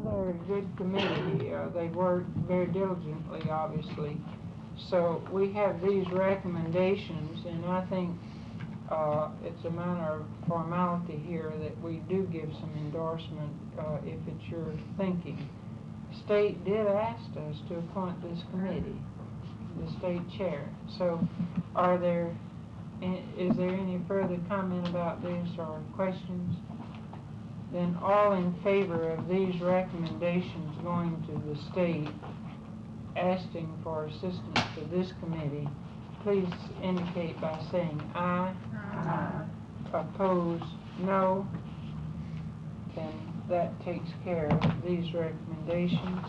They're a good committee. They work very diligently, obviously. So we have these recommendations, and I think it's a matter of formality here that we do give some endorsement if it's your thinking. State did ask us to appoint this committee, the state chair. So is there any further comment about this or questions? Then all in favor of these recommendations going to the state, asking for assistance to this committee, please indicate by saying aye. Aye. Opposed, no. Then that takes care of these recommendations.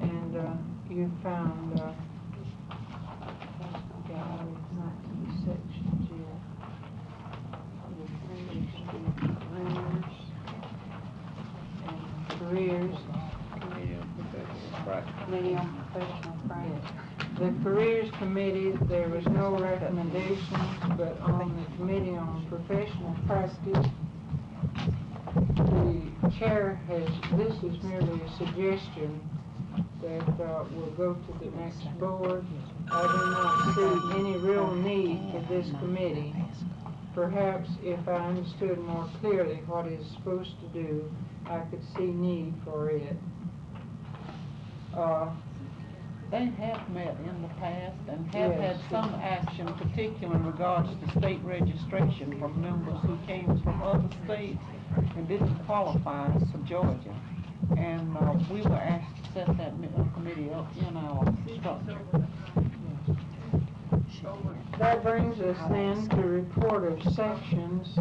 And you found not these sections here. Careers. Committee on Professional Practice. The Careers Committee, there was no recommendations, but on the Committee on Professional Practice, the chair this is merely a suggestion that will go to the next board. I do not see any real need for this committee. Perhaps if I understood more clearly what it's supposed to do, I could see need for it. They have met in the past and have had some action, particularly in regards to state registration from members who came from other states and didn't qualify for Georgia. And we were asked to set that committee up in our structure. That brings us then to report of sections.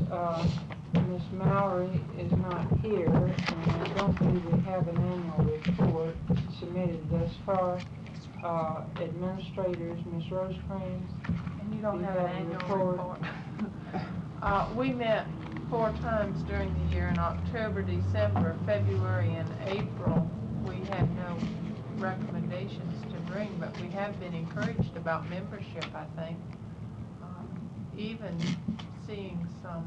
Ms. Mallory is not here, and I don't believe we have an annual report submitted thus far. Administrators, Ms. Rosecrans. And you don't have an annual report. We met 4 times during the year in October, December, February, and April. We had no recommendations to bring, but we have been encouraged about membership, I think. Even seeing some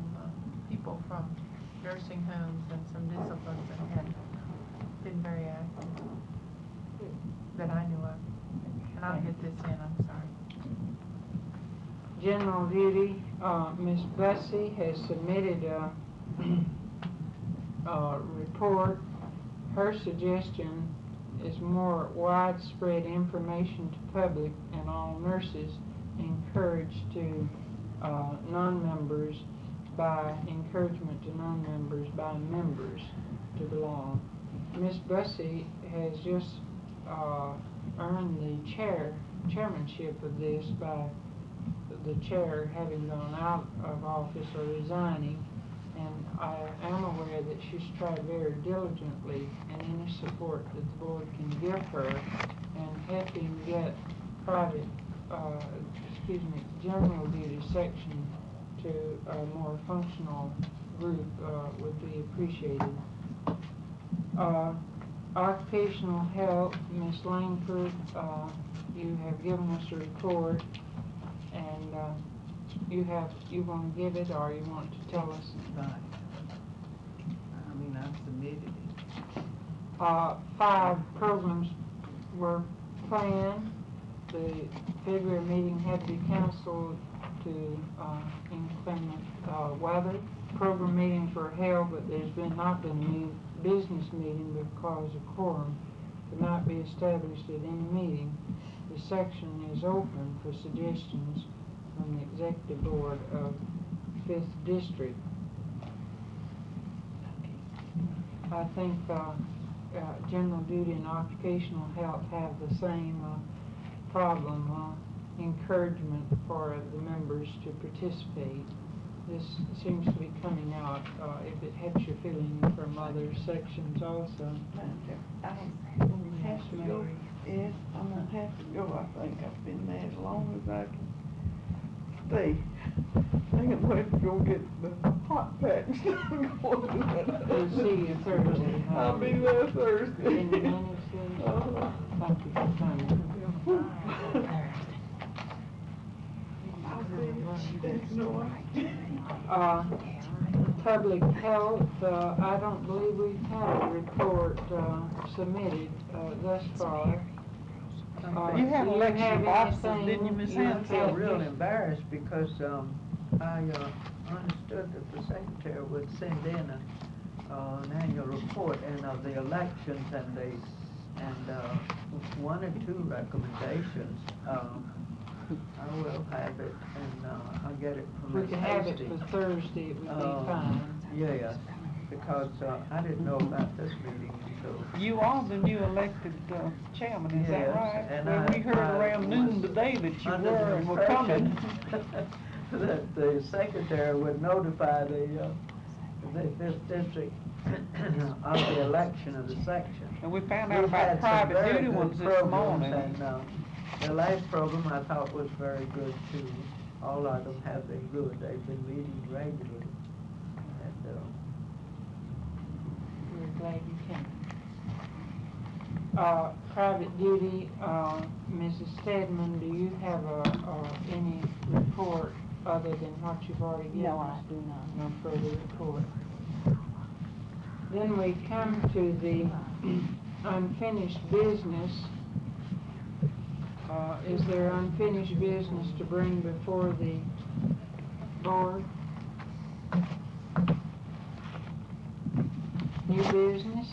people from nursing homes and some disciplines that had been very active that I knew of. And I'll get this in, I'm sorry. General duty, Ms. Bussey has submitted a report. Her suggestion is more widespread information to public and all nurses encouraged to non-members by encouragement to non-members by members to belong. Ms. Bussey has just earned the chairmanship of this by the chair having gone out of office or resigning, and I am aware that she's tried very diligently, and any support that the board can give her and helping get general duty section to a more functional group would be appreciated. Occupational health, Ms. Langford, you have given us a report, and you want to give it, or you want to tell us? I've submitted it. 5 programs were planned. The February meeting had to be canceled to inclement weather. Program meetings were held, but there's not been a business meeting because a quorum could not be established at any meeting. The section is open for suggestions from the Executive Board of 5th District. I think general duty and occupational health have the same problem, encouragement for the members to participate. This seems to be coming out, if it helps your feeling, from other sections also. I'm gonna have to go. Yes, I'm gonna have to go. I think I've been there as long as I can stay. I can wait to go get the hot patch. We'll see you Thursday. I'll be there Thursday. In the minutes, then? Thank you for coming. public health, I don't believe we've had a report, submitted, thus far. You had do you election have officers, anything didn't you, Ms. you I Hanson? feel have real just- embarrassed because, I, understood that the secretary would send in an annual report and of the elections and one or two recommendations. I will have it and, I'll get it from We Ms. could have it Hasty. for Thursday, it would be fine. Yes, because, I didn't know about this meeting until. You are the new elected chairman, is that Yes, right? and Well, we heard I around noon was today that you under were the and were coming. impression that the secretary would notify the fifth district of the election of the section. And we found out We've about had some private very duty good ones this programs, morning. And, the last program I thought was very good too. All of them have been good. They've been meeting regularly. And, We're glad you came. Private duty, Mrs. Stedman, do you have any report other than what you've already given No, us? I do not. No further report. Then we come to the unfinished business. Is there unfinished business to bring before the board? New business?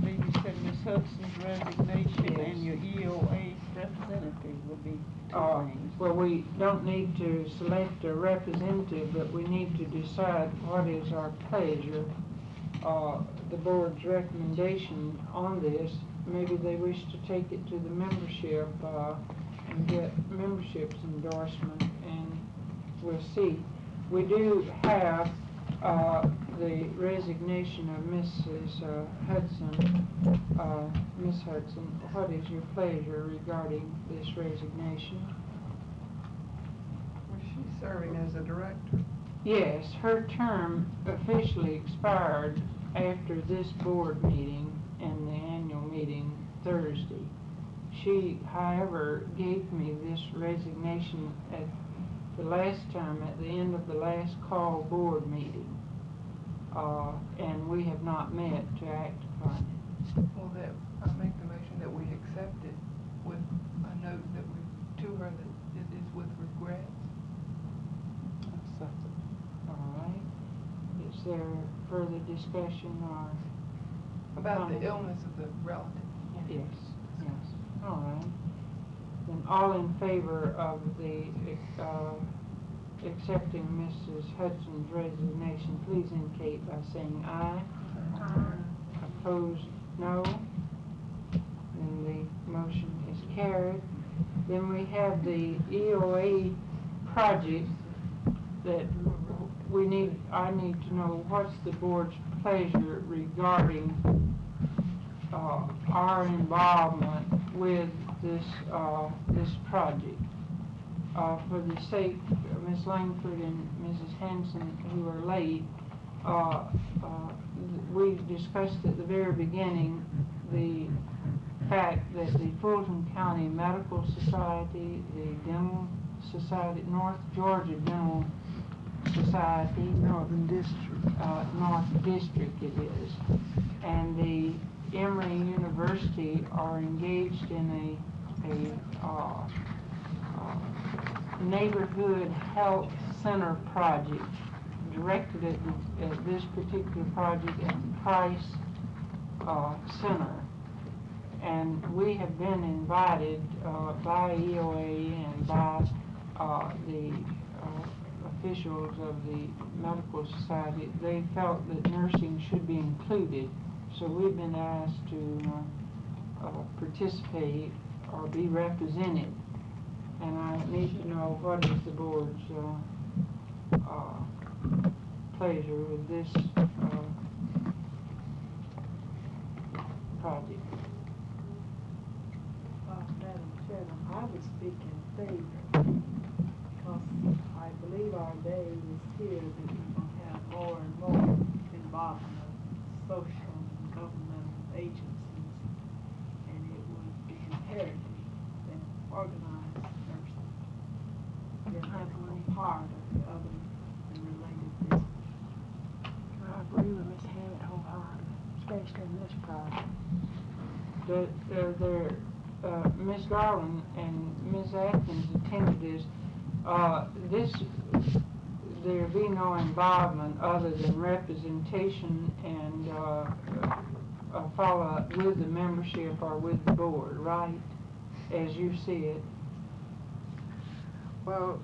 You said Ms. Hudson's resignation Yes. and your EOA representative will be two things. Well, we don't need to select a representative, but we need to decide what is our pleasure. The board's recommendation on this, maybe they wish to take it to the membership, and get membership's endorsement, and we'll see. We do have, the resignation of Mrs. Hudson. Ms. Hudson, what is your pleasure regarding this resignation? Was she serving as a director? Yes, her term officially expired after this board meeting and the annual meeting Thursday. She, however, gave me this resignation at the last time, at the end of the last call board meeting. And we have not met to act upon it. Well, I make the motion that we accept it with a note that to her that it is with regrets. All right. Is there further discussion or? About the comment? illness of the relative. Yes, yes. All right. Then all in favor of the, accepting Mrs. Hudson's resignation, please indicate by saying aye. Opposed, no. Then the motion is carried. Then we have the EOA project that I need to know what's the board's pleasure regarding, our involvement with this project. For the sake of Ms. Langford and Mrs. Hanson, who are late, we discussed at the very beginning the fact that the Fulton County Medical Society, the Dental Society, North Georgia Dental Society, Northern District. North District it is, and the Emory University are engaged in a neighborhood health center project directed at this particular project at the Price Center. And we have been invited by EOA and by the officials of the Medical Society. They felt that nursing should be included, so we've been asked to participate or be represented. And I need to know what is the board's pleasure with this project. Madam Chairman, I would speak in favor, because I believe our day is here that we're going to have more and more involvement of social and governmental agencies, and it would be imperative that organized nursing get a part of the other and related business. interest in this project? Ms. Garland and Ms. Atkins attended this, there be no involvement other than representation and, a follow-up with the membership or with the board, right? As you see it. Well,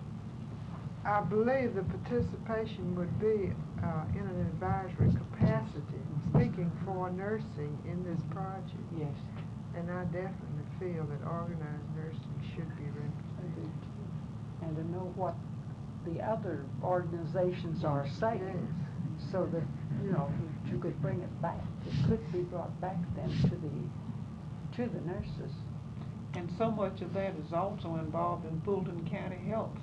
I believe the participation would be in an advisory capacity, speaking for nursing in this project. Yes. And I definitely feel that organized nursing should be represented. And to know what the other organizations are saying, so that, you know, you could bring it back. It could be brought back then to the nurses. And so much of that is also involved in Fulton County Health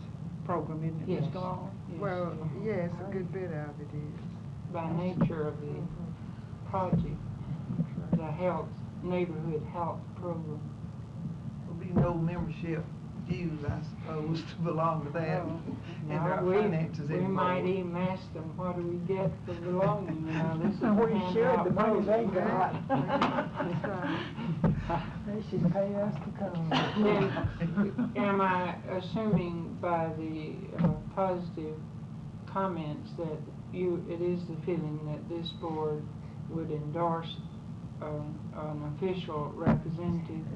Program, isn't it, Ms. Yes. Garland? Yes. Well, yes, a good bit of it is. By nature of the project, the neighborhood health program. There'll be no membership dues, I suppose, to belong to that. And Now, our we finances might involved. even ask them, what do we get for belonging, you know, this is a We should, handout the money they program. got. They should pay us to come. Then, am I assuming by the positive comments that it is the feeling that this board would endorse an official representative?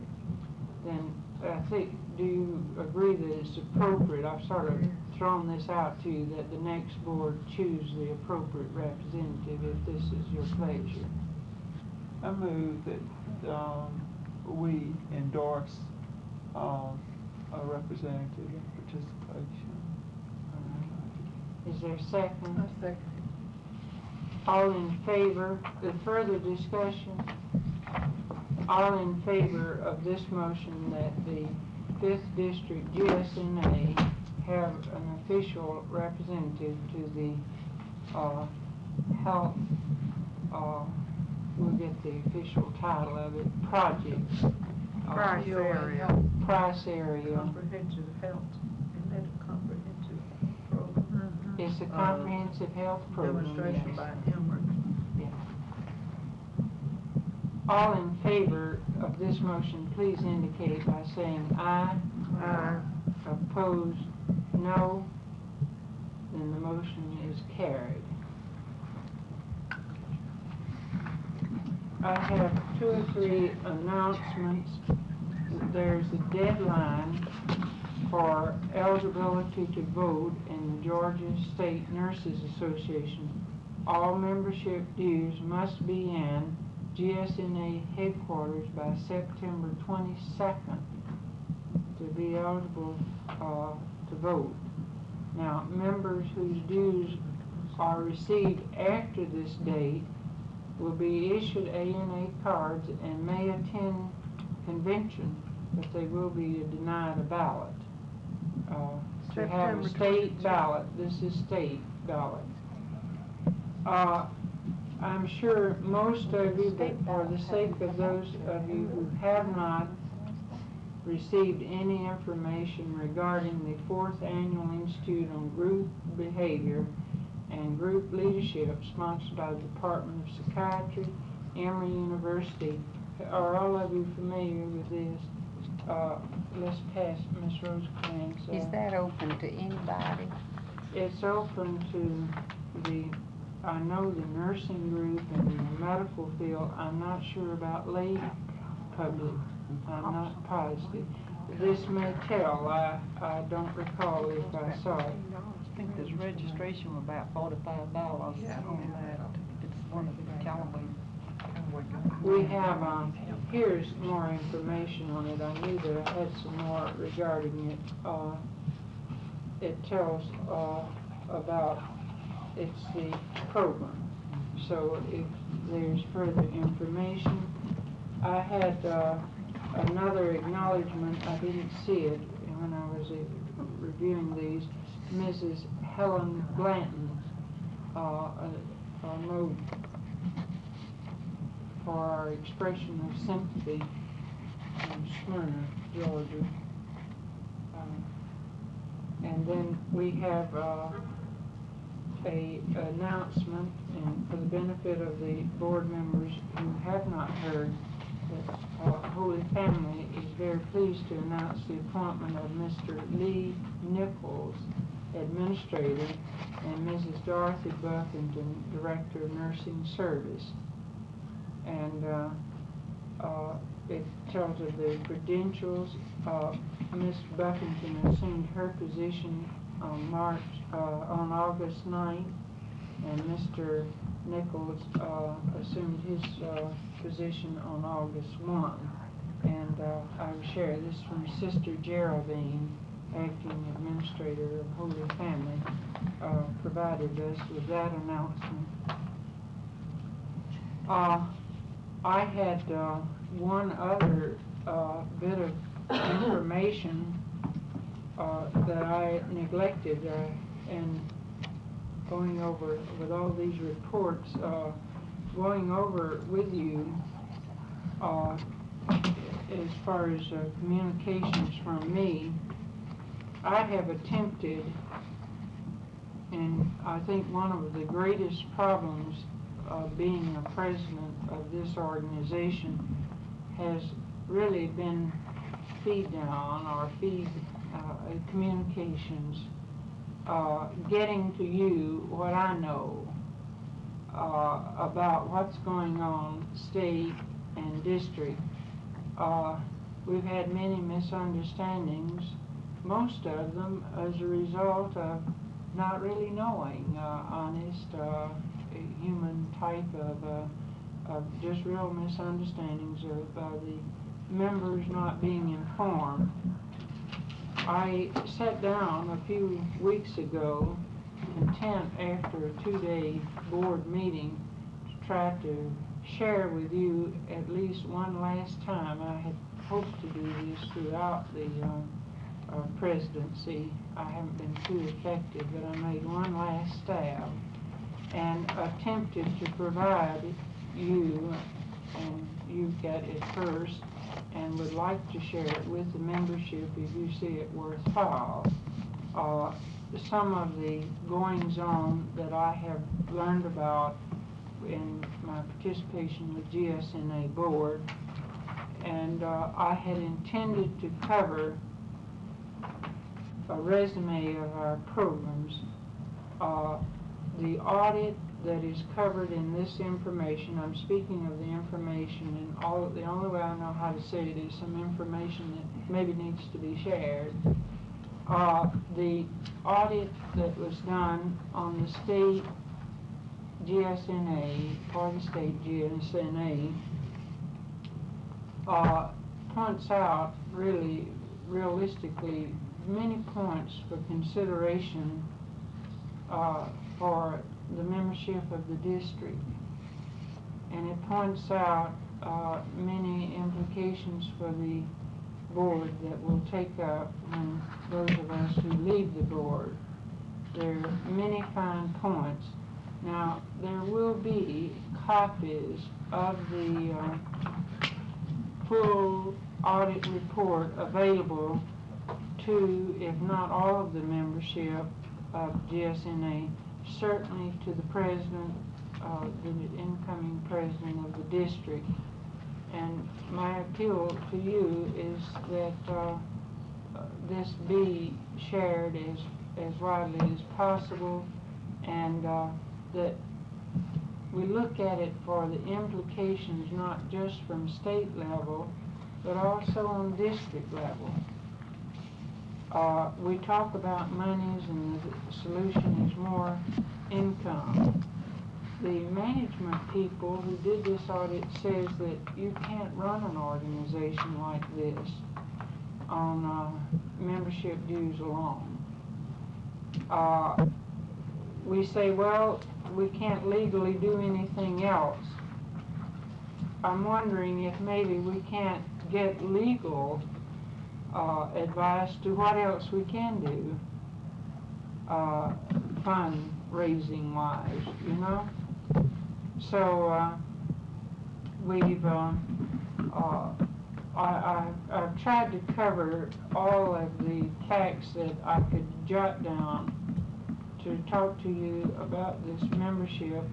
Then I think, do you agree that it's appropriate, I've sort of thrown this out to you, that the next board choose the appropriate representative if this is your pleasure? I move that we endorse a representative participation. Is there a second? A second. All in favor, the further discussion? All in favor of this motion that the 5th District GSNA have an official representative to the health, we'll get the official title of it, project. Price area. Price area. Comprehensive health, isn't that a comprehensive program? It's a comprehensive health program, Demonstration yes. by Emmerich. Yeah. All in favor of this motion, please indicate by saying aye. Aye. Opposed, no. Then the motion is carried. I have 2 or 3 announcements. There's a deadline for eligibility to vote in the Georgia State Nurses Association. All membership dues must be in GSNA headquarters by September 22nd to be eligible to vote. Now, members whose dues are received after this date will be issued ANA cards and may attend convention, but they will be denied a ballot. To have a September state 22nd. ballot, this is state ballot. I'm sure most of you, but for the sake of those of you who have not received any information regarding the 4th Annual Institute on Group Behavior and Group Leadership sponsored by the Department of Psychiatry, Emory University, are all of you familiar with this? Let's pass Ms. Rosecrans. Is that open to anybody? It's open to I know the nursing group and the medical field. I'm not sure about lay public. I'm not positive. This may tell. I don't recall if I saw it. I think there's registration of about $45 on that. It's one of the Callaway. We have, here's more information on it. I knew that I had some more regarding it. It tells about, it's the program. So if there's further information, I had another acknowledgement. I didn't see it when I was reviewing these. Mrs. Helen Blanton, a note for our expression of sympathy from Smyrna, Georgia. And then we have a announcement and for the benefit of the board members who have not heard, that Holy Family is very pleased to announce the appointment of Mr. Lee Nichols, Administrator, and Mrs. Dorothy Buffington, Director of Nursing Service. And it tells of the credentials. Ms. Buffington assumed her position on August 9th, and Mr. Nichols assumed his position on August 1. And I will share this from Sister Geraldine, Acting Administrator of Holy Family, provided us with that announcement. I had one other bit of information that I neglected, and going over with all these reports, going over with you as far as communications from me. I have attempted, and I think one of the greatest problems of being a president of this organization has really been feed communications, getting to you what I know about what's going on state and district. We've had many misunderstandings, most of them as a result of not really knowing honest human type of just real misunderstandings of the members not being informed. I sat down a few weeks ago, content after a 2-day board meeting, to try to share with you at least one last time. I had hoped to do this throughout the presidency. I haven't been too effective, but I made one last stab and attempted to provide you, and you get it first, and would like to share it with the membership if you see it worthwhile. Some of the goings-on that I have learned about in my participation with GSNA board, and I had intended to cover a resume of our programs. The audit that is covered in this information, I'm speaking of the information, and the only way I know how to say it is some information that maybe needs to be shared. The audit that was done on the state GSNA, for the state GSNA, points out really realistically many points for consideration for the membership of the district, and it points out many implications for the board that will take up when those of us who leave the board. There are many fine points. Now, there will be copies of the full audit report available to, if not all of the membership of GSNA, certainly to the president, the incoming president of the district. And my appeal to you is that this be shared as widely as possible, and that we look at it for the implications not just from state level, but also on district level. We talk about monies, and the solution is more income. The management people who did this audit says that you can't run an organization like this on membership dues alone. We say, well, we can't legally do anything else. I'm wondering if maybe we can't get legal advice to what else we can do fundraising wise, you know? So I've tried to cover all of the facts that I could jot down to talk to you about this membership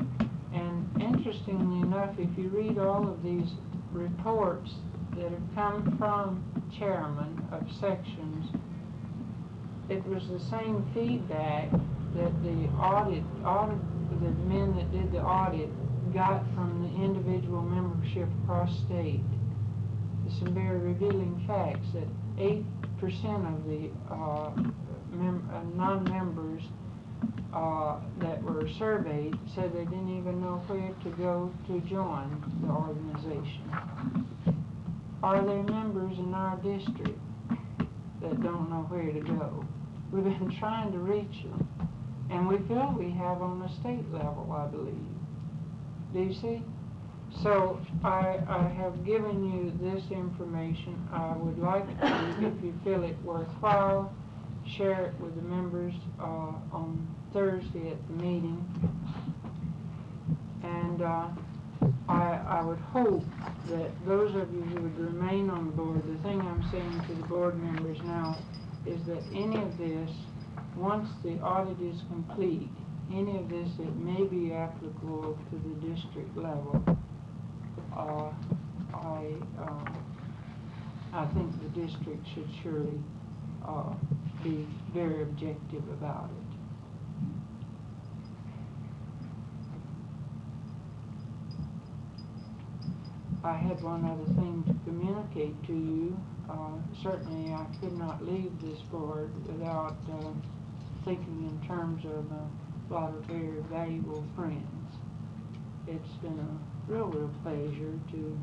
And interestingly enough, if you read all of these reports that have come from chairmen of sections, it was the same feedback that the the men that did the audit got from the individual membership across state. There's some very revealing facts that 8% of the non-members that were surveyed said they didn't even know where to go to join the organization. Are there members in our district that don't know where to go? We've been trying to reach them, and we feel we have on the state level, I believe. Do you see? So I have given you this information. I would like to, if you feel it worthwhile, share it with the members on Thursday at the meeting. And I would hope that those of you who would remain on the board, the thing I'm saying to the board members now is that any of this, once the audit is complete, any of this that may be applicable to the district level, I think the district should surely be very objective about it. I had one other thing to communicate to you. Certainly I could not leave this board without thinking in terms of a lot of very valuable friends. It's been a real pleasure to,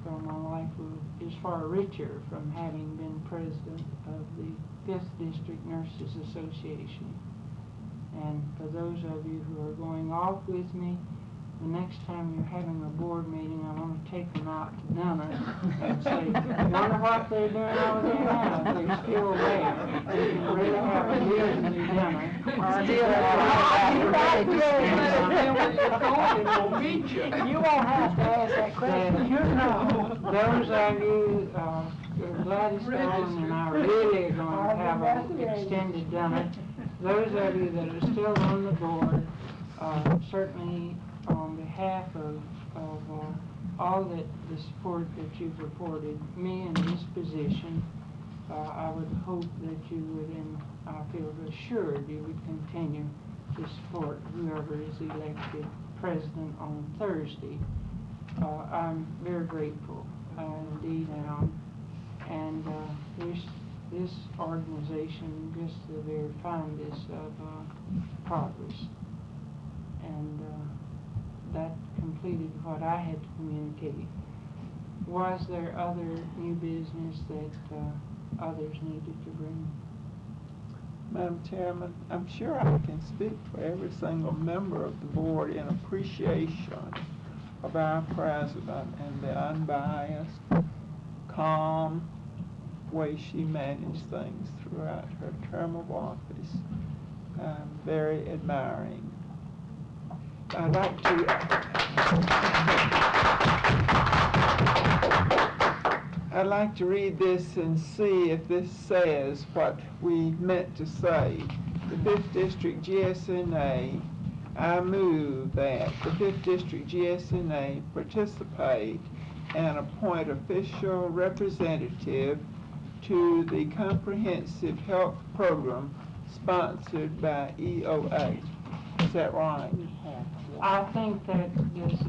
for my life is far richer from having been president of the 5th District Nurses Association. And for those of you who are going off with me, the next time you're having a board meeting, I want to take them out to dinner and say, wonder what they're doing over there now, if they're still there. We can really have a real dinner. You won't have to ask that question. Those of you, Gladys Stone and I really are going to have an extended dinner. Those of you that are still on the board, certainly on behalf of all that the support that you've reported me in this position, I would hope that you would, and I feel assured you would continue to support whoever is elected president on Thursday. I'm very grateful, indeed am, and wish this organization just the very finest of progress. And that completed what I had to communicate. Was there other new business that others needed to bring? Madam Chairman, I'm sure I can speak for every single member of the board in appreciation of our president and the unbiased, calm way she managed things throughout her term of office. I'm very admiring. I'd like to read this and see if this says what we meant to say. The 5th District GSNA, I move that the 5th District GSNA participate and appoint official representative to the Comprehensive Health Program sponsored by EOA. Is that right? I think that does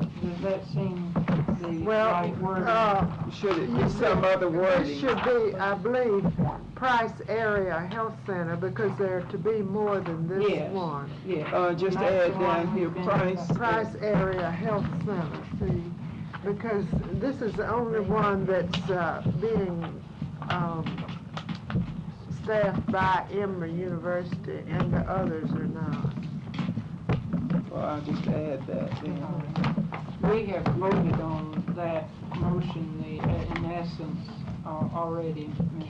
that seem the right word? Should it be some other wording? This should be, I believe, Price Area Health Center, because there are to be more than this Yes. one. Yeah. Just And that's add the down one here, we've been- Price Area Health Center, see, because this is the only one that's being staffed by Emory University, and the others are not. Well, I'll just add that then. We have voted on that motion, in essence, already, Ms.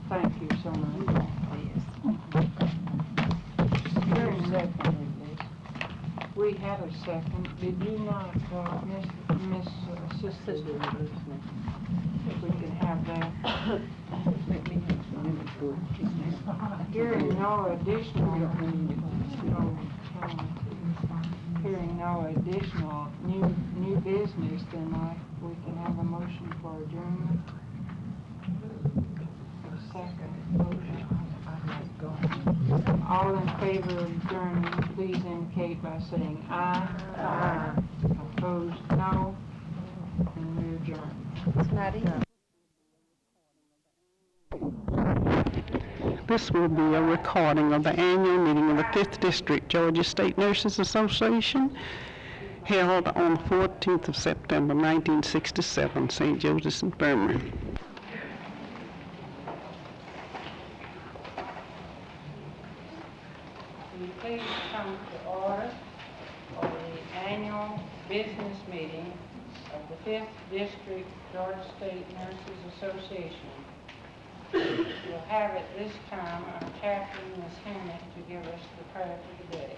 Thank you so much. We had a second. Did you not, Miss Assistant? If we could have that. Hearing no additional, hearing no no additional new business, then we can have a motion for adjournment. A second motion. All in favor of adjourning, please indicate by saying aye. Aye. Opposed, no. And we adjourn. It's not easy. This will be a recording of the annual meeting of the 5th District Georgia State Nurses Association held on the 14th of September 1967, St. Joseph's Infirmary. Will you please come to order for the annual business meeting of the 5th District Georgia State Nurses Association. We'll have at this time our chaplain, Ms. Hammett, to give us the prayer for the day.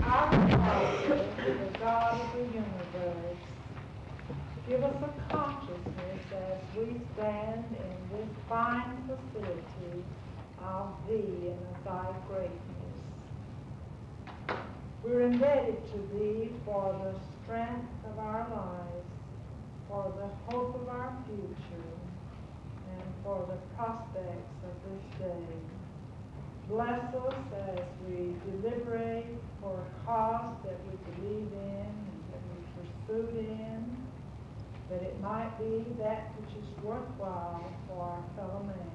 Our Father, the God of the universe, give us a consciousness as we stand in this fine facility of Thee and of Thy greatness. We're indebted to Thee for the strength of our lives, for the hope of our future, and for the prospects of this day. Bless us as we deliberate for a cause that we believe in and that we pursued in, that it might be that which is worthwhile for our fellow man,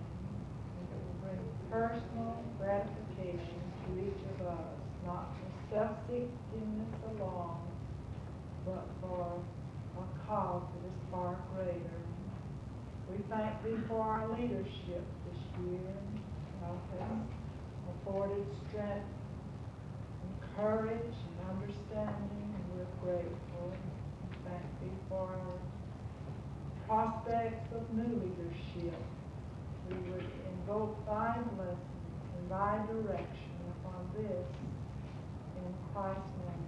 and that will bring personal gratification to each of us, not for self-seekingness alone, but for a cause that is far greater. We thank Thee for our leadership this year. Thou hast afforded strength and courage and understanding, and we're grateful. We thank Thee for our prospects of new leadership. We would invoke Thy blessing and Thy direction upon this. In Christ's name,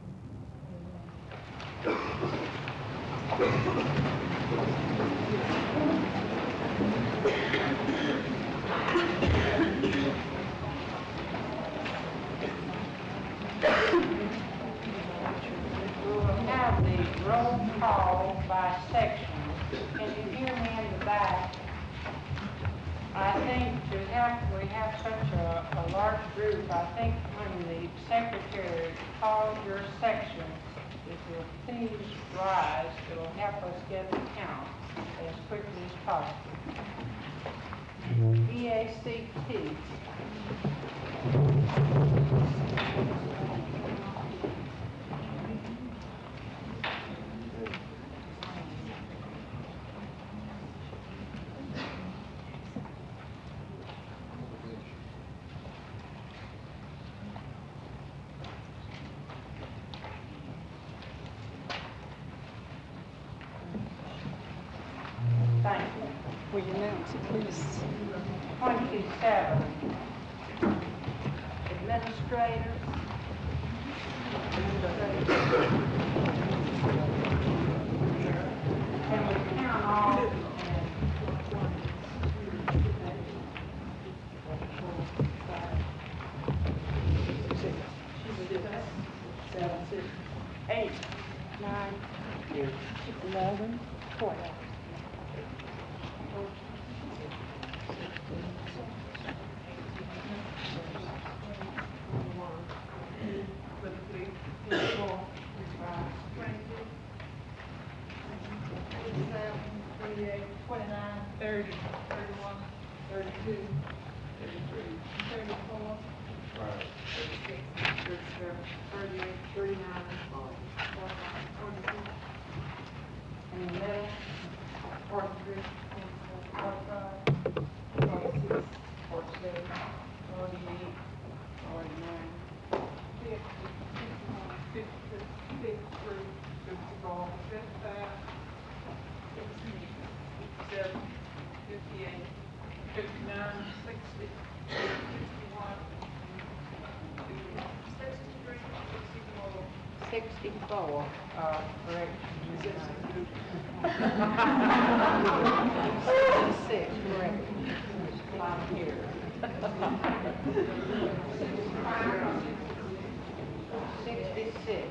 We will have the roll call by section. Can you hear me in the back? I think we have such a large group, I think when the secretary calls your section, if you'll please rise, it will help us get the count as quickly as possible. EACT. Thank you. Will you announce it, please? 27. Administrators. Can we count all? Eight, 9, 11, 12. In the middle, 43, 45, 46, 47, 48, 49, 50, 51, 52, 53, 54, 55, 56, 57, 58, 59, 60, 61, 63, 64. 64. correction. 66, correct. I'm here. 66.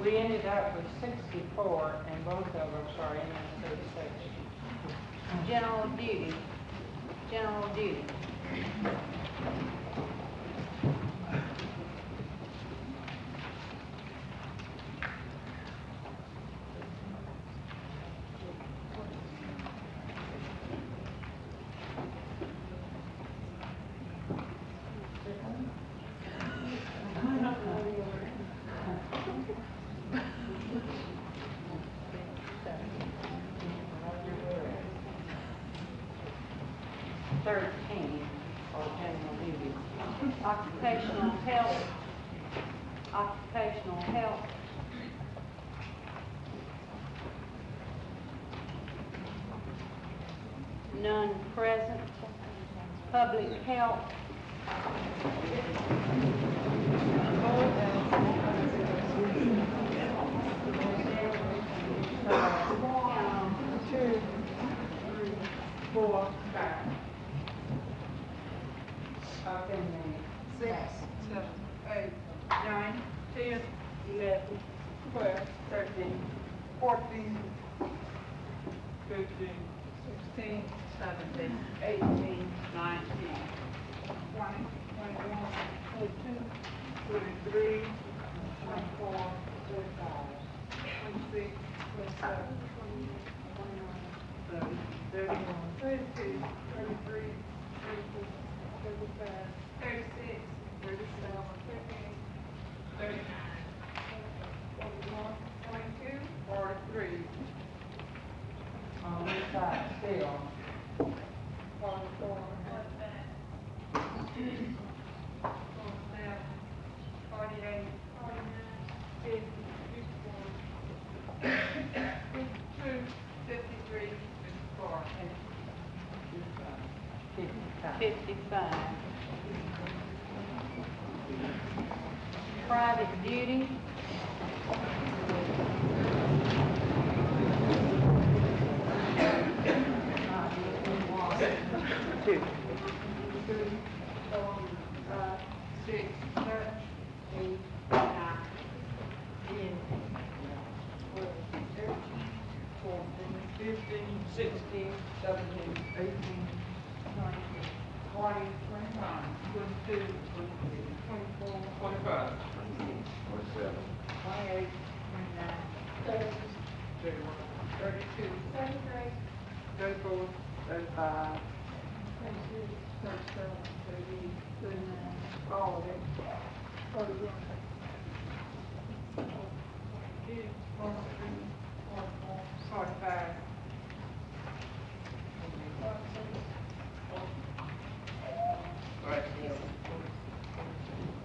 We ended up with 64, and both of them are in the third section. General duty. General duty. Or general duty. Occupational health. Occupational health. None present. Public health. Two, three, 4, 5. Up in the 6, 7, 8, 9, 10, 11, 12, 13, 14, 15, 16, 17, 18, 19, 20, 21, 22, 23, 24, 25, 26, 27, 30, 31, 32, 33, 34, 35, 36, 37, 38, 39, 41, 22, 43. On this side still. 44, 47, 48, 49, 50, 51, 52, 53, 54. 55. Private duty. Two. 2, 4, 5, 6, 7, 8, 9, 10, 12, 13, 14, 15, 16, 17, 18, 19, 20, 21, 22, 23, 24, 25, 26, 27, 28, 29, 30, 31, 32, 33, 34, 35, 36, 37, 38, 39, all of it, 41, 42, 43, 44, 45,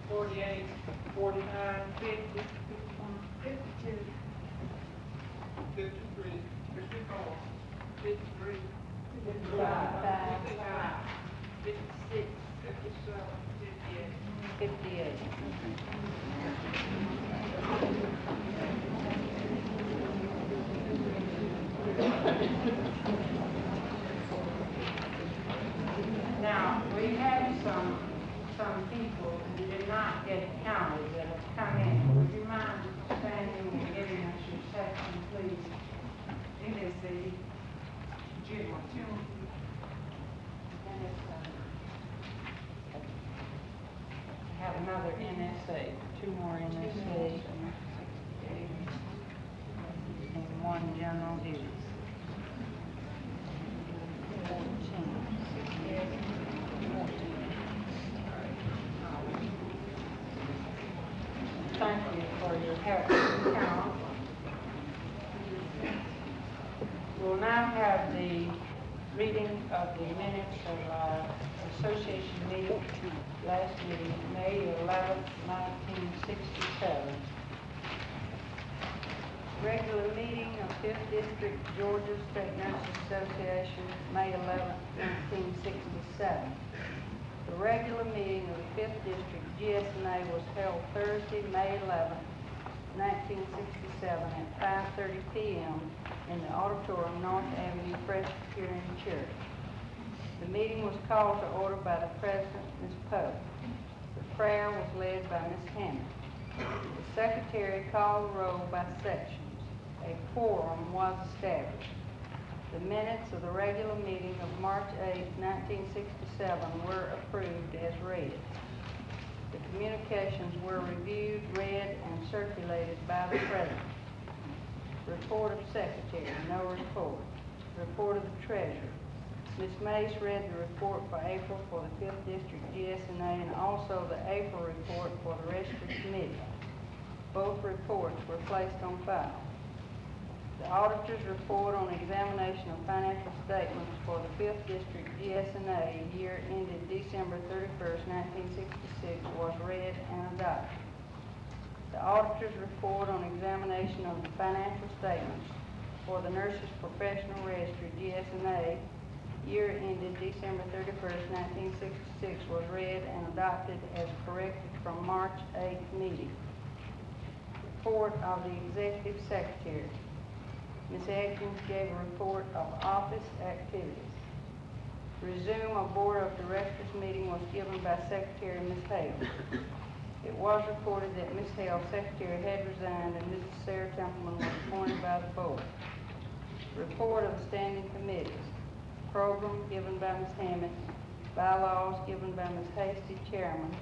48, 49, 50, 51, 52, 53, 54, 53, 55, 56, 57, 58. 58. Now, we have some people who did not get counted that have come in. Would you mind standing and giving us your section, please? NSA, General 2, Have another NSA, 2 more NSA, And one general duty. 14. Thank you for your help with count. We'll now have the reading of the minutes of our association meeting, last meeting, May 11th, 1967. Regular meeting of 5th District, Georgia State Nurses Association, May 11, 1967. The regular meeting of the 5th District GSNA was held Thursday, May 11, 1967 at 5:30 p.m. in the auditorium, North Avenue Presbyterian Church. The meeting was called to order by the President, Ms. Poe. The prayer was led by Ms. Hammond. The Secretary called the roll by sections. A quorum was established. The minutes of the regular meeting of March 8, 1967 were approved as read. The communications were reviewed, read, and circulated by the President. Report of Secretary, no report. Report of the Treasurer. Ms. Mace read the report for April for the 5th District GS&A and also the April report for the rest of the committee. Both reports were placed on file. The auditor's report on examination of financial statements for the 5th District GS&A year ended December 31st, 1966 was read and adopted. The auditor's report on examination of the financial statements for the Nurses Professional Registry GS&A year ended December 31st, 1966 was read and adopted as corrected from March 8th meeting. Report of the Executive Secretary. Ms. Atkins gave a report of office activities. Resume of Board of Directors meeting was given by Secretary Ms. Hale. It was reported that Ms. Hale, Secretary, had resigned and Mrs. Sarah Templeman was appointed by the Board. Report of the standing committees. Program given by Ms. Hammond. Bylaws given by Ms. Hasty, Chairman.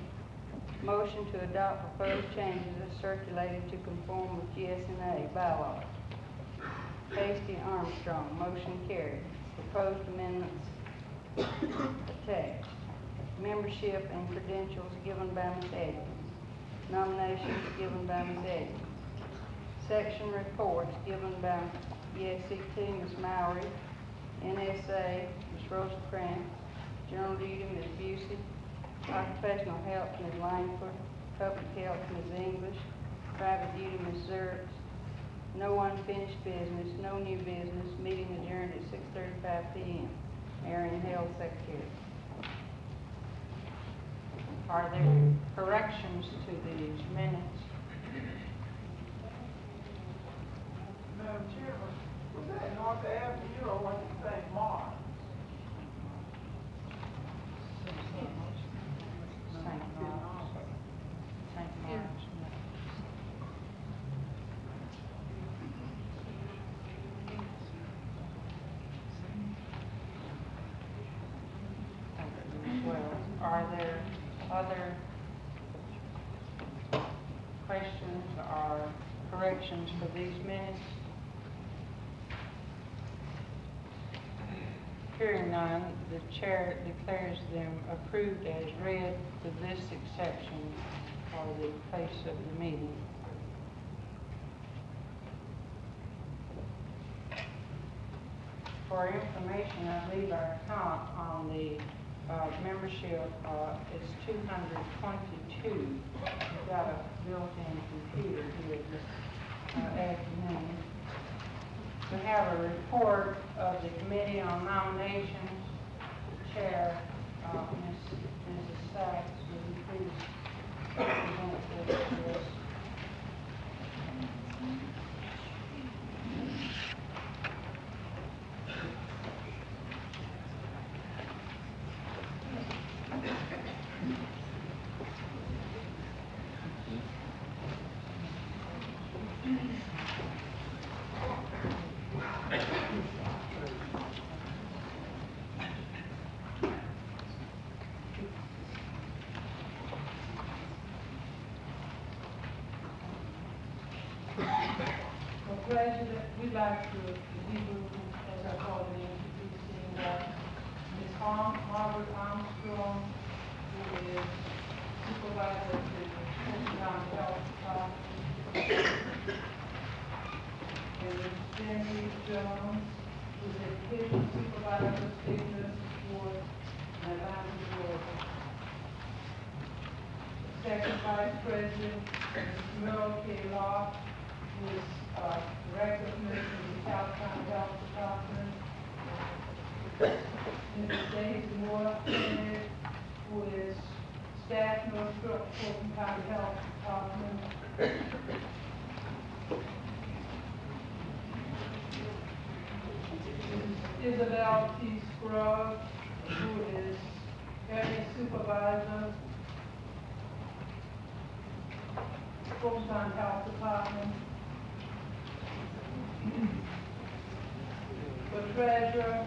Motion to adopt proposed changes as circulated to conform with GS&A bylaws. Hasty, Armstrong, motion carried. Proposed amendments attached. Membership and credentials given by Ms. Atkins. Nominations given by Ms. Atkins. Section reports given by ESCT, Ms. Mowry, NSA, Ms. Rosecrans, General Duty, Ms. Busey, Occupational Health, Ms. Langford, Public Health, Ms. English, Private Duty, Ms. Zerks. No unfinished business, no new business. Meeting adjourned at 6:35 p.m. Marion Hale, Secretary. Are there corrections to these minutes? Madam Chairman, was that North Avenue or was it St. Mark? St. Mark's. St. Mark's. Well, are there other questions or corrections for these minutes? Hearing none, the chair declares them approved as read with this exception for the face of the meeting. For information, I believe our count on the membership is 222. We've got a built-in computer here this afternoon. We have a report of the Committee on Nominations. The Chair, Mrs. Sachs, will you please present this to us? President, we'd like to as I call it, introducing Ms. Margaret Armstrong, who is supervisor of the Pennsylvania Health Department, and Ms. Jenny Jones, who is education supervisor of state nurses board in Atlanta, Georgia. Second Vice President, Ms. Merle K. Locke, who is Director of Nursing in the South County Health Department. Mrs. Daisy Moore, who is Staff Nurse for Fulton County Health Department. Isabel T. Scruggs, who is area supervisor, Fulton Health Department. For treasurer,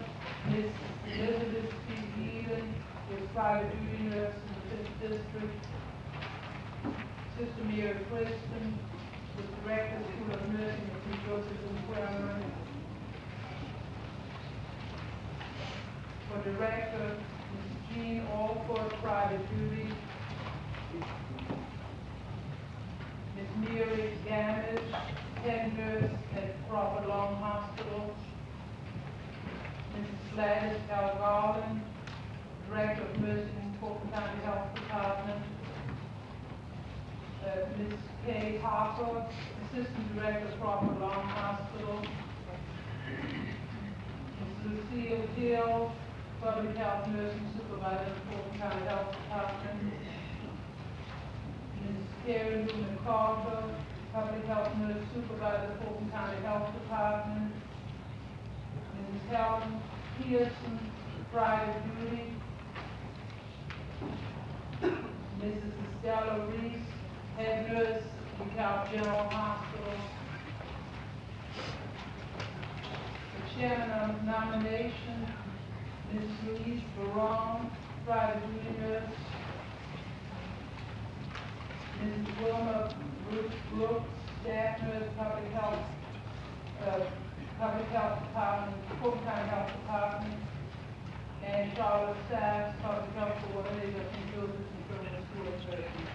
Ms. Elizabeth P. Eden, is private duty nurse in the 5th District. Sister Mary Preston, is director of School of Nursing at St. Joseph's Infirmary. For director, Ms. Jean Alford, private duty. Ms. Mary Gamage, head nurse at Crawford Long Hospital. Mrs. Gladys L. Garland, director of nursing in Fulton County Health Department. Ms. Kay Harper, assistant director of Crawford Long Hospital. Ms. Lucille Hill, public health nursing supervisor of Fulton County Health Department. Ms. Carrie Newman Carter, public health nurse supervisor of Fulton County Health Department. Mrs. Helen Pearson, private duty. Mrs. Estella Reese, head nurse, DeKalb General Hospital. The chairman of nomination, Mrs. Louise Barone, private duty nurse. Mrs. Wilma Bruce Brooks, staff nurse, Public Health Department, Fulton County Health Department. And Charlotte Sachs, public health coordinator at St. Joseph's Infirmary School of Nursing.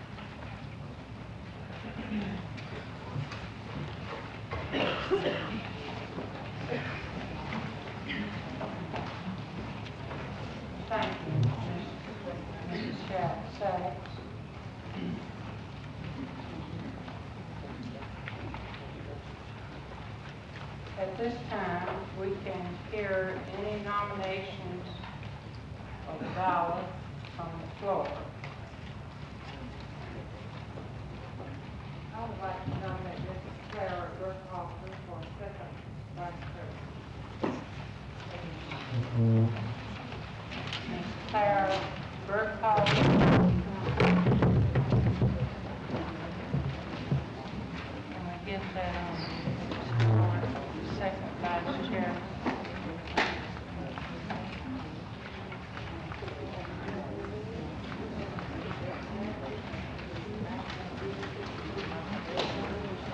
Thank you, Mrs. Sachs. At this time, we can hear any nominations of the ballot from the floor. I would like to nominate Mrs. Clara Burkhalter for second vice president. Ms. Clara Burkhalter. Can we get that on second vice chair?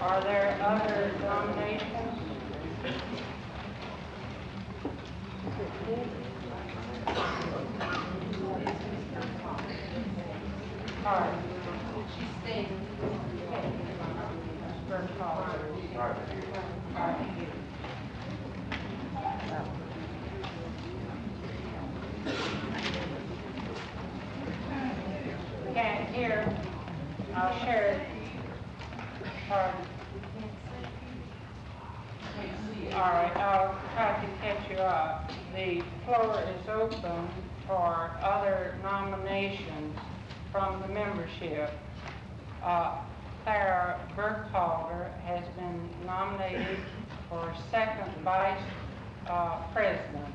Are there other nominations? All right. She's staying. All right. Can't hear. I'll share it. Pardon. All right, I'll try to catch you up. The floor is open for other nominations from the membership. Clara Burkhalter has been nominated for second vice president.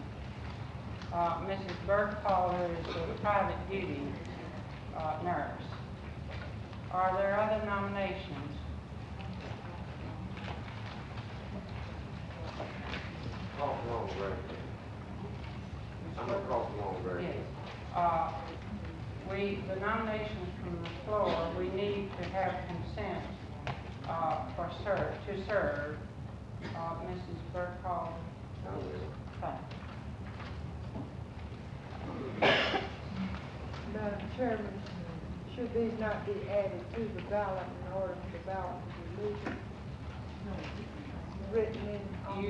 Mrs. Burkhalter is a private duty nurse. Are there other nominations? Yes. The nominations from the floor, we need to have consent to serve. Mrs. Burkhalter. Thank you. Madam Chairman, should these not be added to the ballot in order for the ballot to be legal? Written in on the...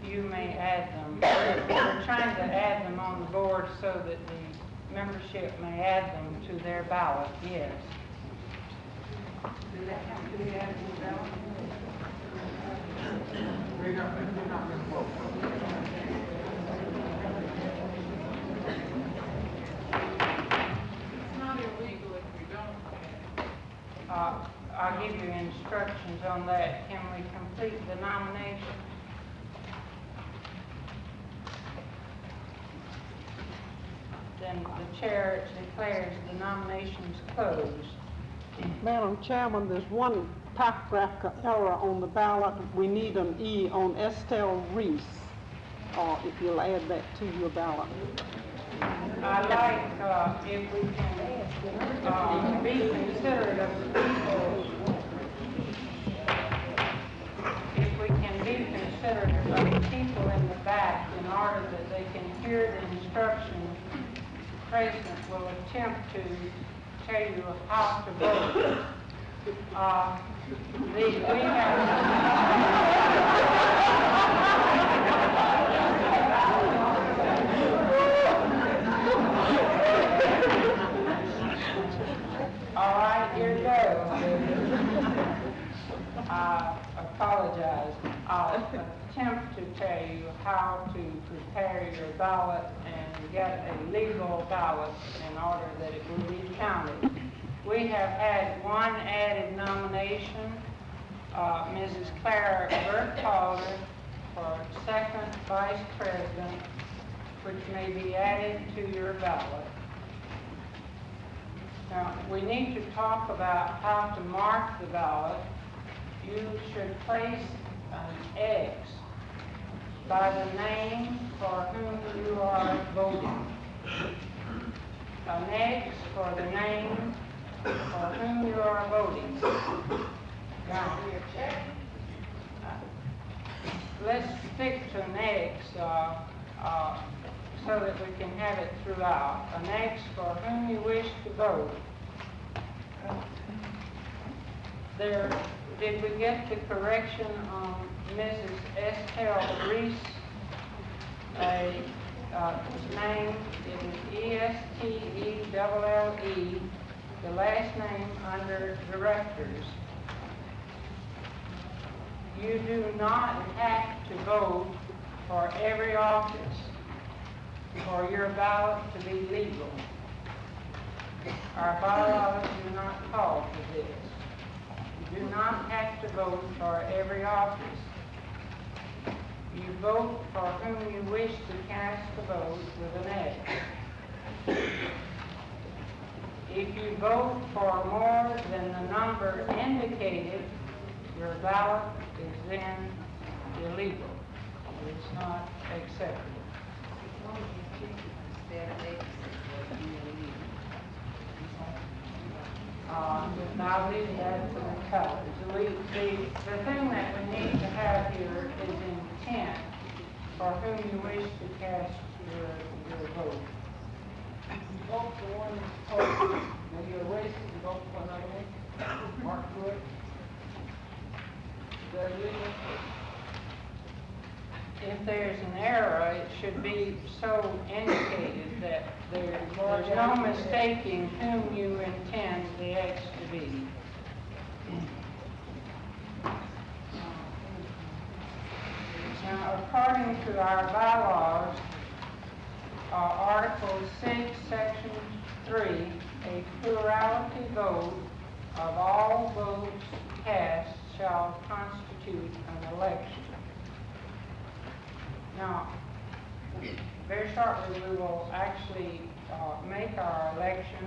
You may add them. We're trying to add them on the board so that the membership may add them to their ballot, yes. Do that have to be added to the ballot? It's not illegal if we don't. I'll give you instructions on that. Can we complete the nomination? then the chair declares the nominations closed. Madam Chairman, there's one typographical error on the ballot. We need an E on Estelle Reese, if you'll add that to your ballot. I'd like, if we can, be considerate of the people, if we can be considerate of the people in the back in order that they can hear the instructions, the president will attempt to tell you how to vote. We All right, here goes. I apologize. I'll attempt to tell you how to prepare your ballot and get a legal ballot in order that it will be counted. We have had one added nomination, Mrs. Clara Burkhalter for second vice president, which may be added to your ballot. Now, we need to talk about how to mark the ballot. You should place an X by the name for whom you are voting. An X for the name for whom you are voting. Now, let's stick to an X so that we can have it throughout. An X for whom you wish to vote. Did we get the correction on Mrs. Estelle Reese? Name, it is E-S-T-E-L-L-E, the last name under directors. You do not have to vote for every office for your ballot to be legal. Our bylaws do not call for this. You do not have to vote for every office. You vote for whom you wish to cast the vote with an X. If you vote for more than the number indicated, your ballot is then illegal. It's not acceptable. Now leave that to the colors. The thing that we need to have here is intent for whom you wish to cast your vote. Vote for one person, then you're wasting to vote for another one. Mark Wood. Is that legal? If there's an error, it should be so indicated that there's no mistaking whom you intend the X to be. Now, according to our bylaws, Article 6, Section 3, a plurality vote of all votes cast shall constitute an election. Now, very shortly we will actually make our election,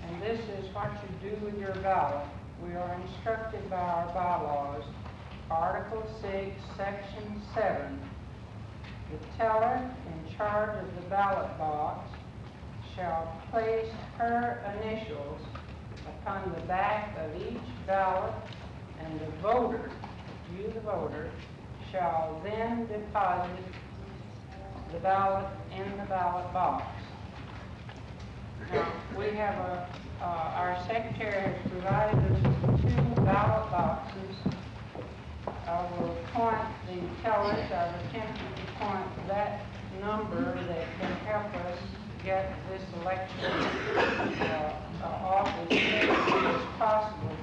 and this is what you do with your ballot. We are instructed by our bylaws, Article 6, Section 7. The teller in charge of the ballot box shall place her initials upon the back of each ballot, and the voter, you the voter, shall then deposit the ballot in the ballot box. Now, we have our secretary has provided us with 2 ballot boxes. I will point the tellers. I've attempted to point that number that can help us get this election off as quickly as possible.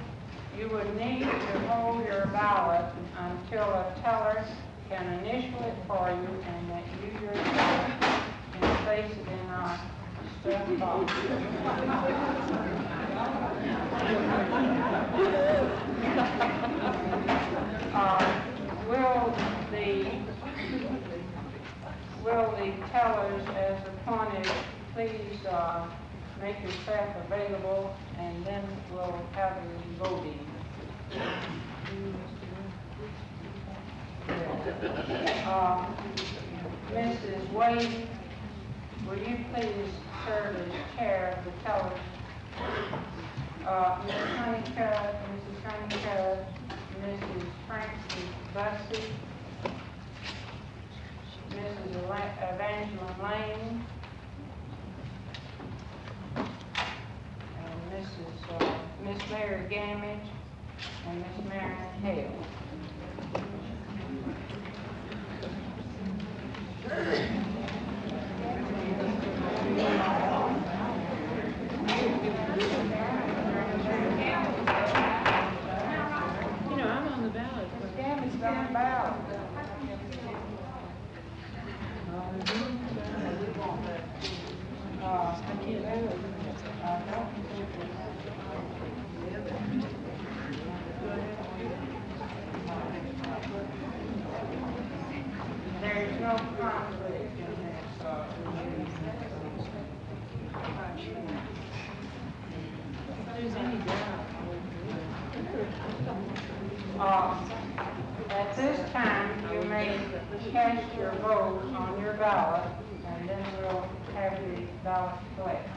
You would need to hold your ballot until a teller can initial it for you and that you yourself can place it in our stuff box. Will the tellers as appointed please, make yourself available, and then we'll have the voting. Mrs. Wade, will you please serve as chair of the tellers? Mrs. Honeycutt, Mrs. Francis Bussey, Mrs. Evangeline Lane, and Miss Mary Gamage, and Miss Marion Hale. You know, I'm on the ballot. Miss Gabby's on the ballot. There's no conflict in this, If there's any doubt, at this time, you may cast your vote on your ballot, and then we'll have the ballot collected.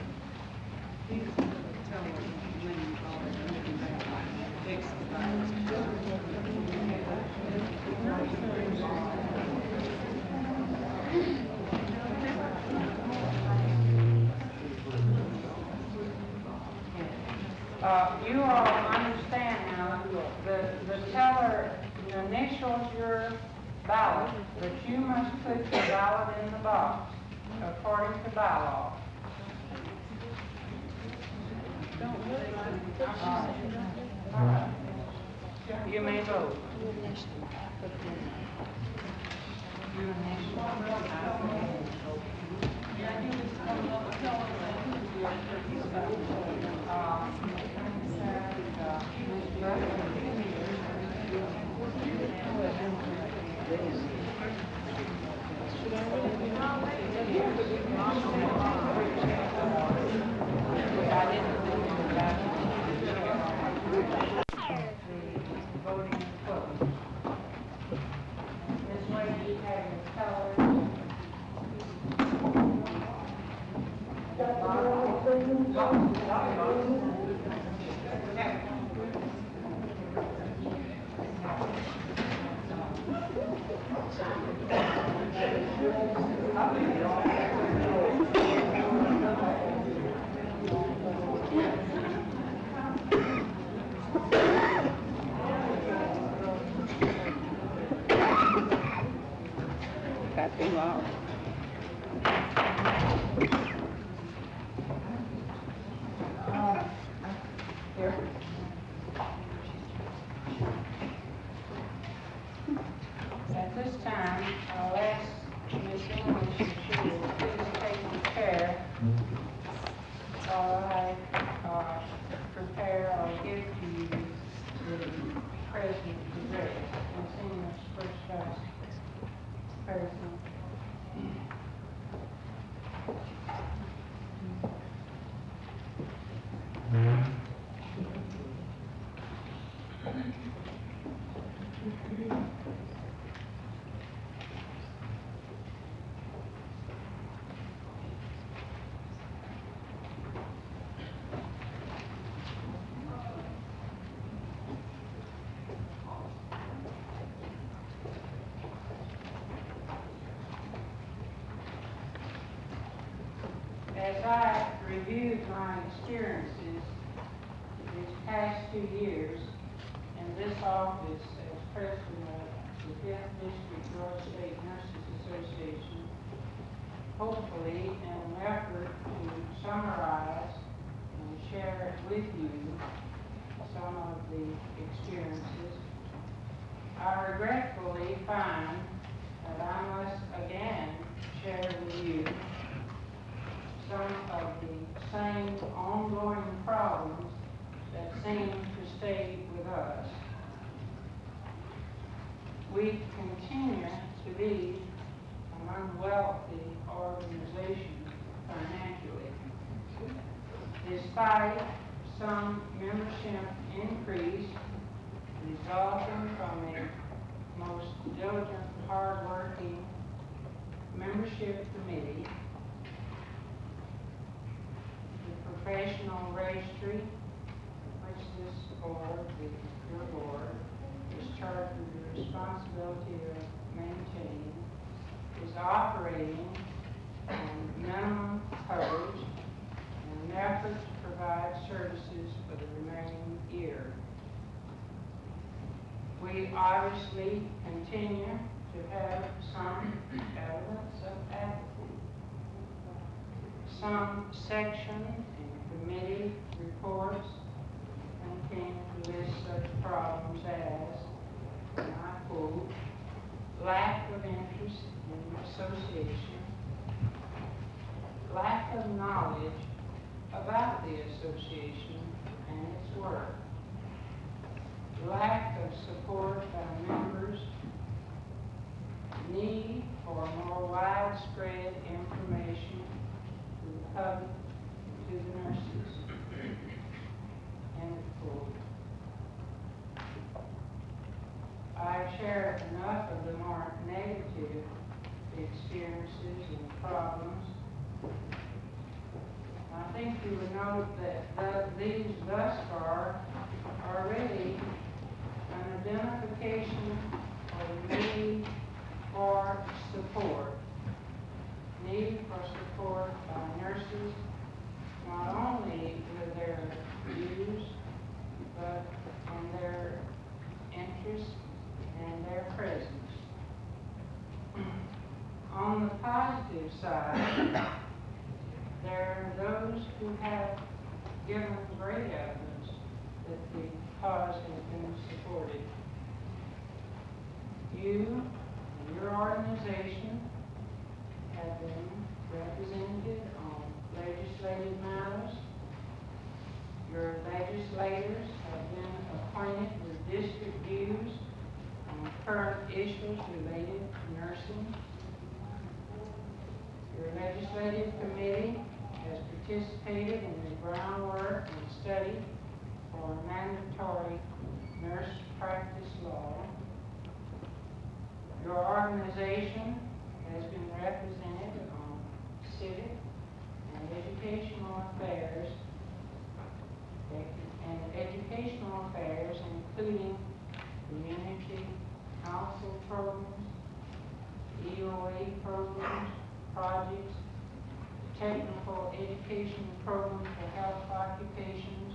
You all understand now, the teller initials your ballot, but you must put your ballot in the box according to bylaw. You may vote. Got them all. At this time, I'll ask Ms. English if she will please take the chair while I prepare or give to you the President's address. Ms. English, first Vice President. As I reviewed my experiences these past 2 years in this office as president of the 5th District Georgia State Nurses Association, hopefully in an effort to summarize and share with you some of the experiences, I regretfully find that I must again share with you some of the same ongoing problems that seem to stay with us. We continue to be an unwealthy organization financially. Despite some membership increase resulting from a most diligent, hard-working membership committee, the professional registry, which this board, your board, is charged with the responsibility of maintaining, is operating on minimum coverage in an effort to provide services for the remaining year. We obviously continue to have some evidence of apathy. Some section in committee reports continue to list such problems as, and I quote, lack of interest in the association, lack of knowledge about the association and its work, lack of support by members, need for more widespread information to the public and to the nurses. End quote. I share enough of the more negative experiences and problems. I think you would note that these thus far are really an identification of the need for support. Need for support by nurses, not only with their views, but in their interests and their presence. On the positive side, there are those who have given great evidence that the cause has been supported. You and your organization have been represented on legislative matters. Your legislators have been acquainted with district views on current issues related to nursing. Your legislative committee has participated in the groundwork and study for mandatory nurse practice law. Your organization has been represented on civic and educational affairs, including community council programs, EOA programs, projects, technical education programs for health occupations,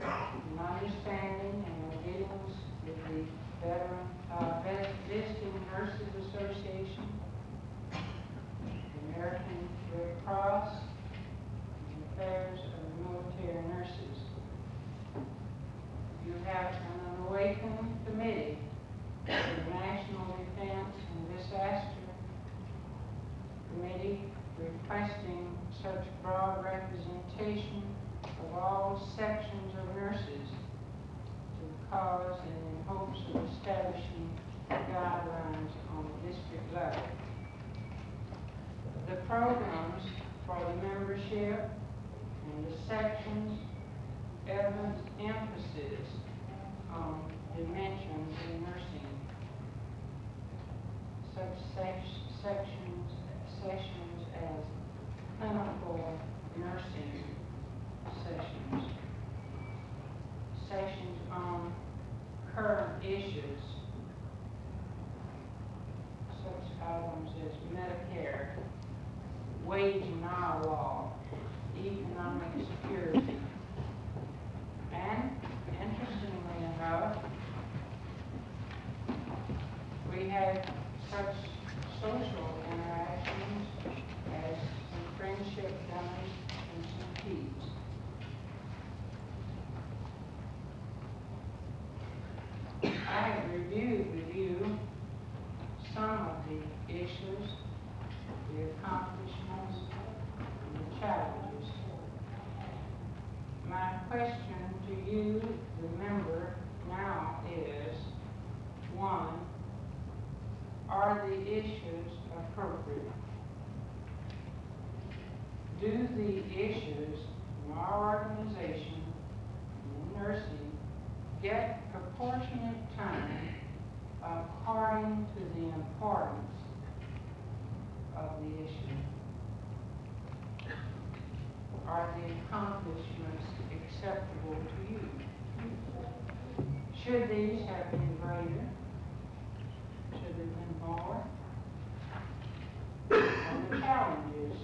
and understanding and dealings with the Visiting Nurses Association, the American Red Cross, and affairs of military nurses. You have an awakened committee for the National Defense and Disaster Committee requesting such broad representation of all sections of nurses to the cause and in hopes of establishing guidelines on the district level. The programs for the membership and the sections evidence emphasis on dimensions in nursing. Such sessions as clinical nursing sessions on current issues, such items as Medicare, wage and hour law, economic security, and interestingly enough, we had such social interactions as some friendship dinners and some teas. I have reviewed with you some of the issues, the accomplishments, and the challenges. My question to you, the member, now is, 1, are the issues appropriate? do the issues in our organization, in nursing, get proportionate time according to the importance of the issue? Are the accomplishments acceptable to you? Should these have been greater? Should there have been more? And the challenges,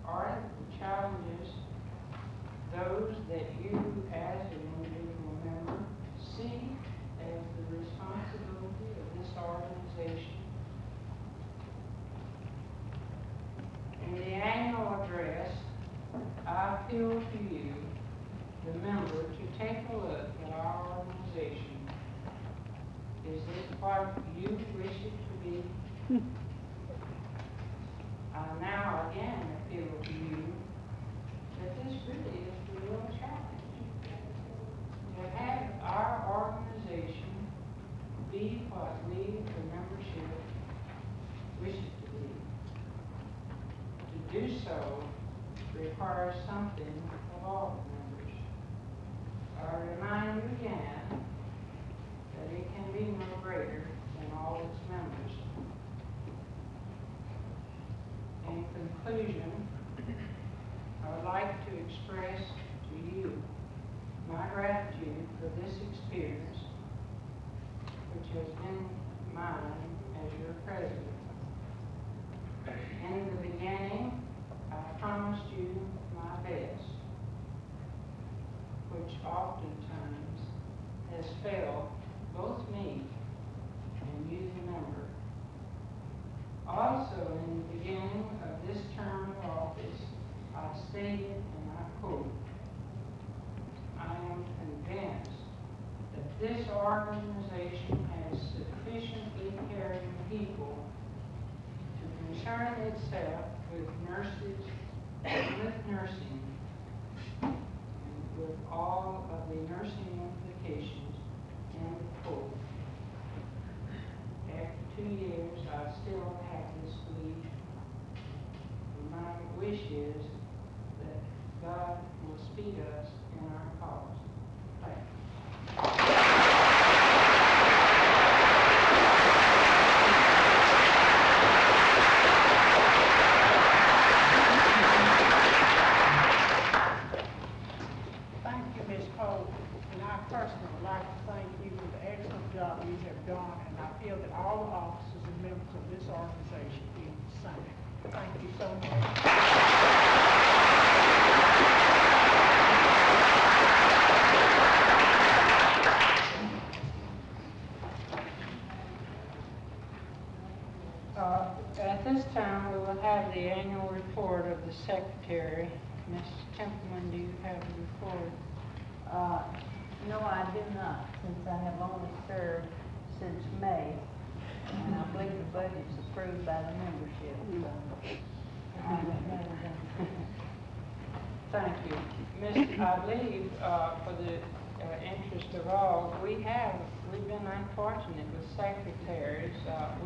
are the challenges those that you as an individual member see as the responsibility of this organization? In the annual address, I appeal to you, the member, to take a look at our organization. Is it what you wish it to be? I now again appeal to you that this really is the real challenge. To have our organization be what we, the membership, wish it to be. To do so requires something of all the members. I remind you again that it can be no greater than all its members. In conclusion, I would like to express to you my gratitude for this experience, which has been mine as your president. In the beginning, I promised you my best, which oftentimes has failed both me and you, the member. Also, in the beginning of this term of office, I stated, and I quote, I am convinced that this organization has sufficiently caring people to concern itself with nurses and with nursing, and with all of the nursing implications, end quote. After 2 years, I still have this belief. My wish is that God will speed us in our cause. Thank you. Thank you, Ms. Cole, and I personally would like to thank you for the excellent job you have done, and I feel that all the officers and members of this organization feel the same. Thank you so much. At this time, we will have the annual report of the secretary. Ms. Templeman, do you have a report? No, I do not, since I have only served since May, and I believe the budget's approved by the membership, so I haven't had anything. Thank you. Miss, I believe, for the interest of all, we've been unfortunate with secretaries.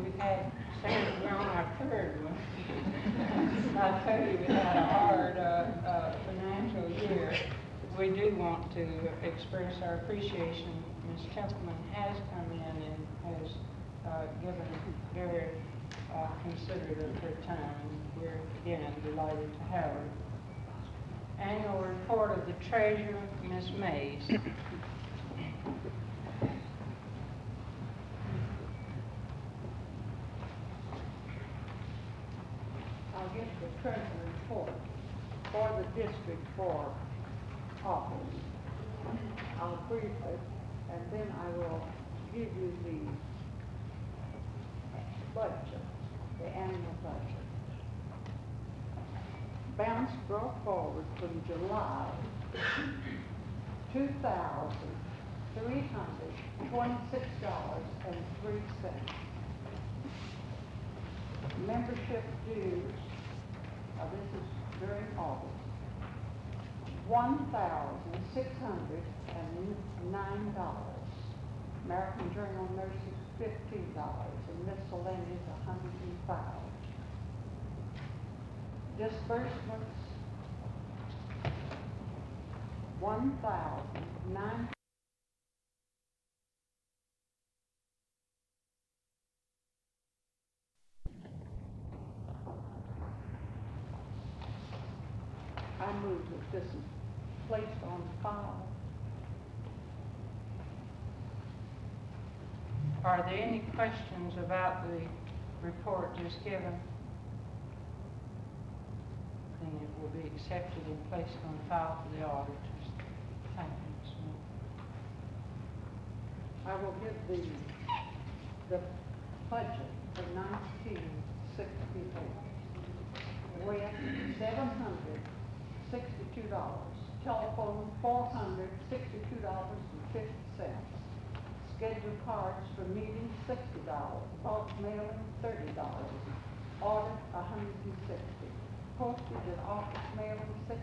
We've had secretary on our third one. I tell you, we had a hard financial year. We do want to express our appreciation. Ms. Templeman has come in and has given very considerate of her time. We're again delighted to have her. Annual report of the treasurer, Ms. Mays. I'll get the treasury report for the district for office. I'll brief it, and then I will give you the budget, the annual budget. Balance brought forward from July, $2,326.03. Membership dues, this is during August, $1,609. American Journal Nurses, $15, and miscellaneous, $105. Disbursements, $1,009. I move that this is placed on file. Are there any questions about the report just given? Then it will be accepted and placed on file for the auditors. Thank you, Ms. Smith. I will give the budget for 1968 with $762, telephone $462.50, scheduled cards for meetings $60, bulk mailing $30, audit $160, postage and office mailing $600,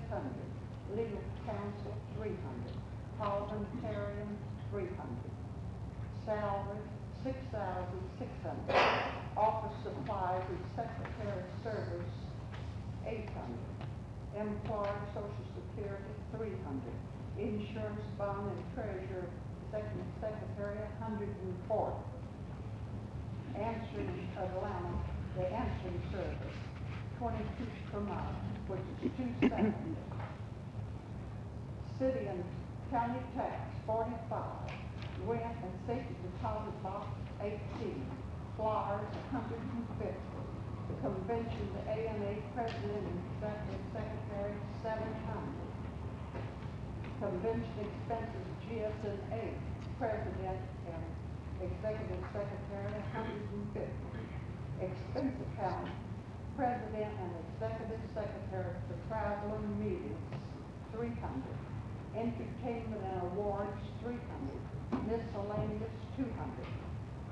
legal counsel $300, parliamentarian $300, salary $6,600, office supplies and secretary service $800, employee social security $300, insurance bond and treasurer secretary $140, answering allowance, the answering service 22 per month, which is $270, city and county tax 45, rent and safety deposit box 18, flyers 150, the convention, the ANA president and executive secretary 700, convention expenses GSNA president and executive secretary 150, expense account president and executive secretary for travel and meetings 300, entertainment and awards 300, miscellaneous 200,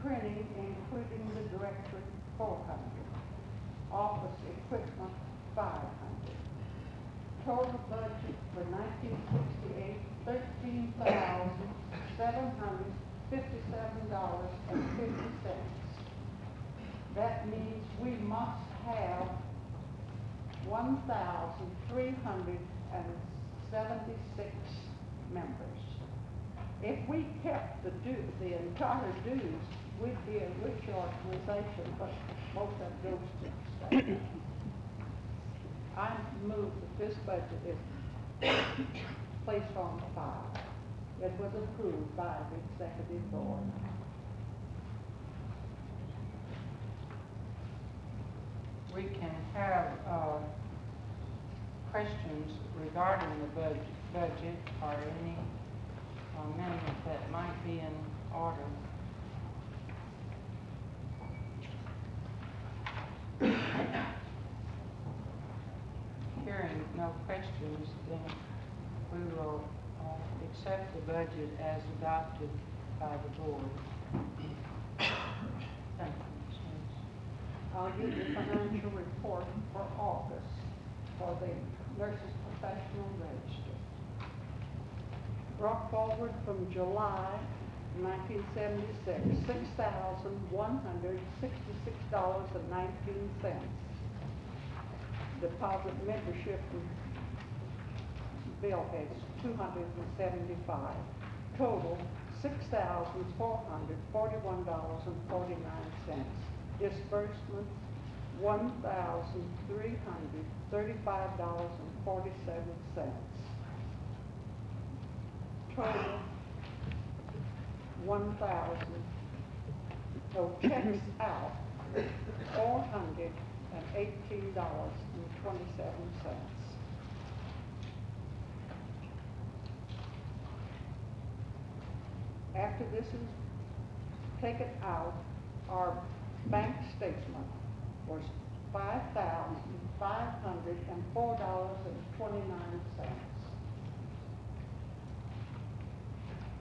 printing including the directory 400, office equipment 500. Total budget for 1968, $13,757.50. That means we must have 1,376 members. If we kept the entire dues, we'd be a rich organization, but most of it goes to the state. I move that this budget is placed on file. It was approved by the executive board. We can have questions regarding the budget or any amendment that might be in order. Hearing no questions, then we will accept the budget as adopted by the board. Thank you, Ms. Smith. I'll give the financial report for August for the Nurses Professional Register. Brought forward from July 1976, $6,166.19. Deposit membership bill heads 275. Total $6,441.49. Disbursements $1,335.47. Total 1,000. So checks out $418.27. After this is taken out, our bank statement was $5,504.29.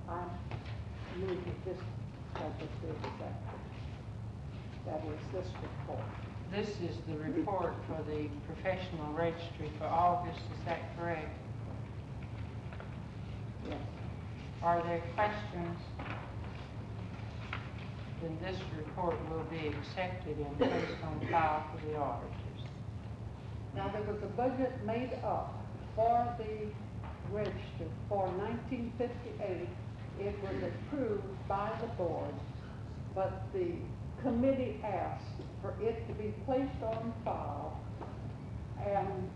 I move that this budget be accepted. That is this report. This is the report for the professional registry for August, is that correct? Yes. Are there questions? Then this report will be accepted and placed on file for the auditors. Now, there was a budget made up for the register for 1958. It was approved by the board, but the committee asked for it to be placed on file and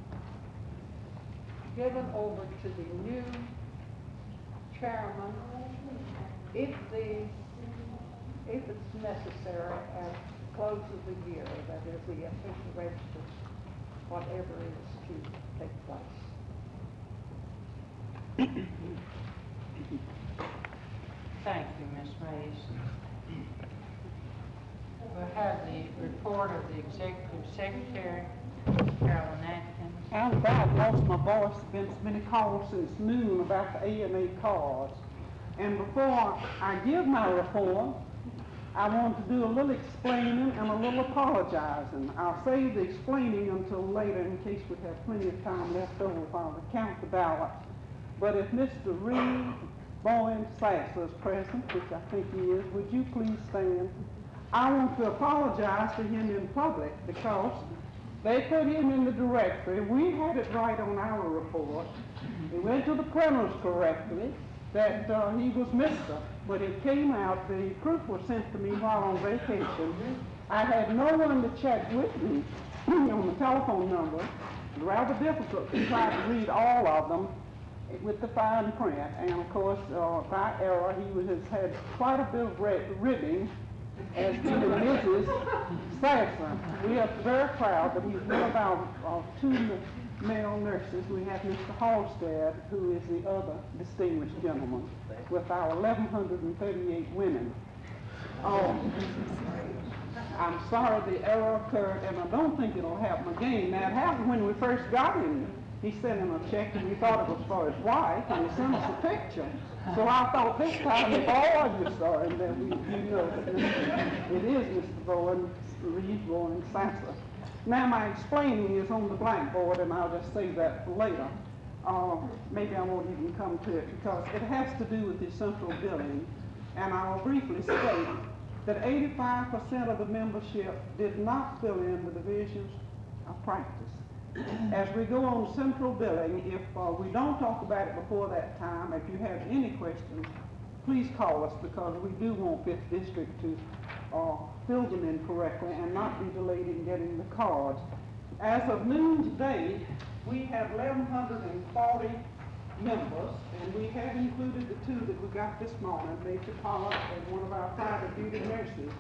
given over to the new chairman if it's necessary at the close of the year, that is the official register, whatever is to take place. Thank you, Ms. Mays. We'll have the report of the Executive Secretary, Carolyn Atkins. I'm glad I lost my voice. Been so many calls since noon about the AMA cards. And before I give my report, I want to do a little explaining and a little apologizing. I'll save the explaining until later in case we have plenty of time left over while we count the ballots. But if Mr. Reed Bowen Sasser is present, which I think he is, would you please stand? I want to apologize to him in public because they put him in the directory. We had it right on our report. We went to the printers correctly that he was Mr. But it came out, the proof was sent to me while on vacation. I had no one to check with me on the telephone number. It's rather difficult to try to read all of them with the fine print. And of course, by error, has had quite a bit of ribbing as to the Mrs. Sasser. We are very proud that he's one of our two male nurses. We have Mr. Halstead, who is the other distinguished gentleman, with our 1,138 women. I'm sorry the error occurred, and I don't think it'll happen again. Now, it happened when we first got him. He sent him a check, and we thought it was for his wife, and he sent us a picture. So I thought this time, if all of you saw him, then you know that it is Mr. Bowen, Reed Bowen Sasser. Now, my explaining is on the blackboard, and I'll just say that for later. Maybe I won't even come to it because it has to do with the central billing. And I'll briefly state that 85% of the membership did not fill in the divisions of practice. As we go on central billing, if we don't talk about it before that time, if you have any questions, please call us because we do want 5th District to fill them in correctly and not be delayed in getting the cards. As of noon today, we have 1,140 members, and we have included the two that we got this morning, Major Pollard and one of our private duty nurses.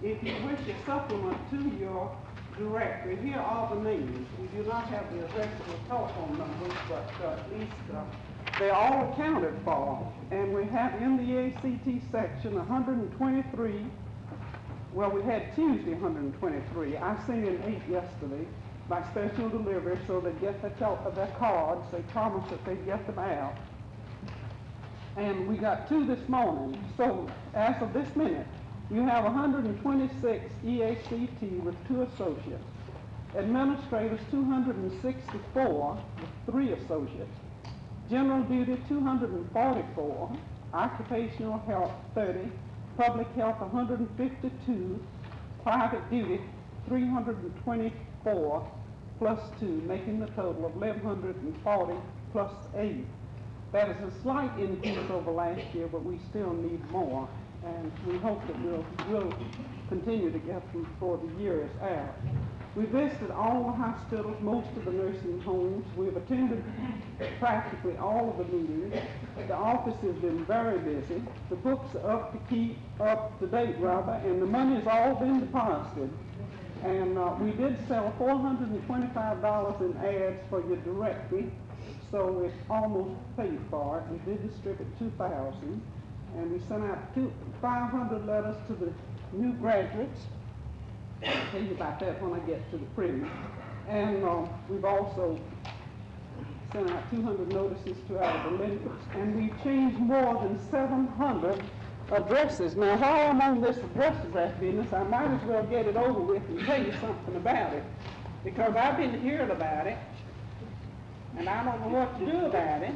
If you wish a supplement to your directory, here are the names. We do not have the address or telephone numbers, but at least they're all accounted for. And we have in the ACT section 123. Well, we had Tuesday 123. I sent in 8 yesterday by special delivery so they get their cards. They promised that they'd get them out. And we got 2 this morning. So as of this minute, you have 126 EACT with 2 associates. Administrators 264 with 3 associates. General duty 244. Occupational health 30. Public health 152. Private duty 324 plus 2, making the total of 1,140 plus 8. That is a slight increase over last year, but we still need more. And we hope that we'll continue to get them before the year is out. We visited all the hospitals, most of the nursing homes. We've attended practically all of the meetings. The office has been very busy. The books are up to date, and the money has all been deposited. And we did sell $425 in ads for your directory, so it's almost paid for it. We did distribute 2,000. And we sent out 500 letters to the new graduates. I'll tell you about that when I get to the printing. And we've also sent out 200 notices to our delinquents. And we've changed more than 700 addresses. Now, while I'm on this address business, I might as well get it over with and tell you something about it. Because I've been hearing about it, and I don't know what to do about it.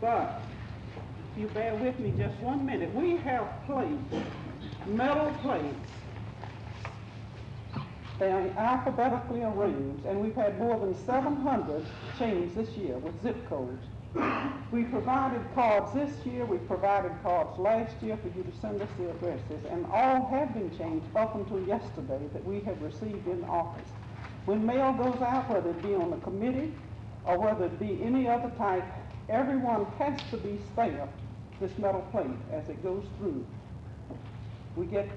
But if you bear with me just 1 minute, we have plates, metal plates, They are alphabetically arranged, and we've had more than 700 changes this year with zip codes. We provided cards this year, we provided cards last year for you to send us the addresses, and all have been changed up until yesterday that we have received in office. When mail goes out, whether it be on the committee or whether it be any other type, everyone has to be stamped this metal plate as it goes through. We get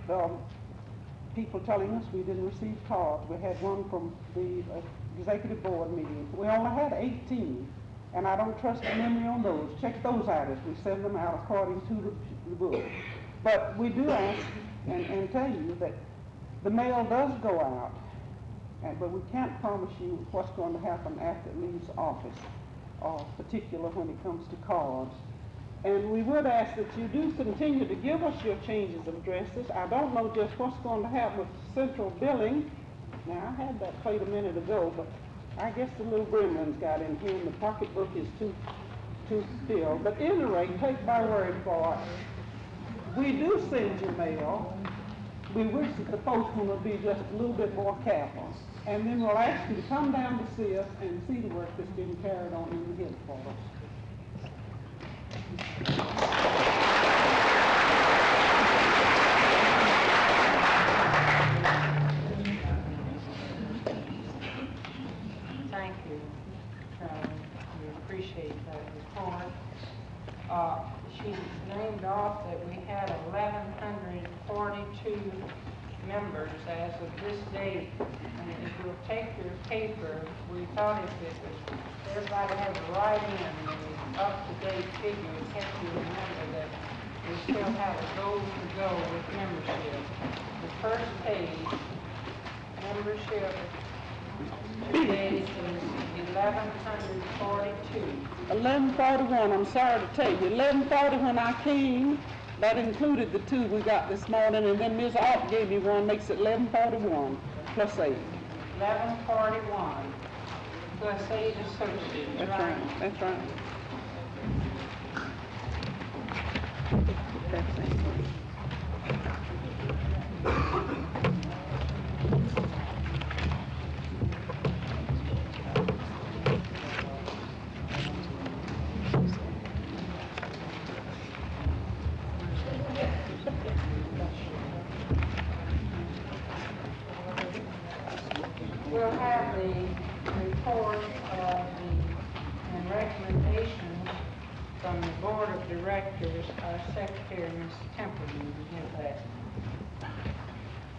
people telling us we didn't receive cards. We had one from the executive board meeting. We only had 18, and I don't trust the memory on those. Check those out as we send them out according to the book. But we do ask and tell you that the mail does go out, but we can't promise you what's going to happen after it leaves office, particularly when it comes to cards. And we would ask that you do continue to give us your changes of addresses. I don't know just what's going to happen with central billing. Now, I had that plate a minute ago, but I guess the little gremlins got in here and the pocketbook is too still. But at any rate, take my word for it. We do send you mail. We wish that the postman would be just a little bit more careful. And then we'll ask you to come down to see us and see the work that's being carried on in the headquarters. Thank you, Charlie. We appreciate that report. She named off that we had 1,142 members as of this date. And if you'll take your paper, we thought if it was, everybody had to write in the up-to-date figure, it helped you remember that we still have a goal to go with membership. The first page, membership today is 1,142. 11:41, I'm sorry to tell you, 11:40 when I came, that included the two we got this morning, and then Ms. Alt gave me one, makes it 11:41, plus 8. 11:41, plus 8 associates, That's right, that's right. That's it. We'll have the report and recommendations from the Board of Directors. Our Secretary, Ms. Templeton, will give that.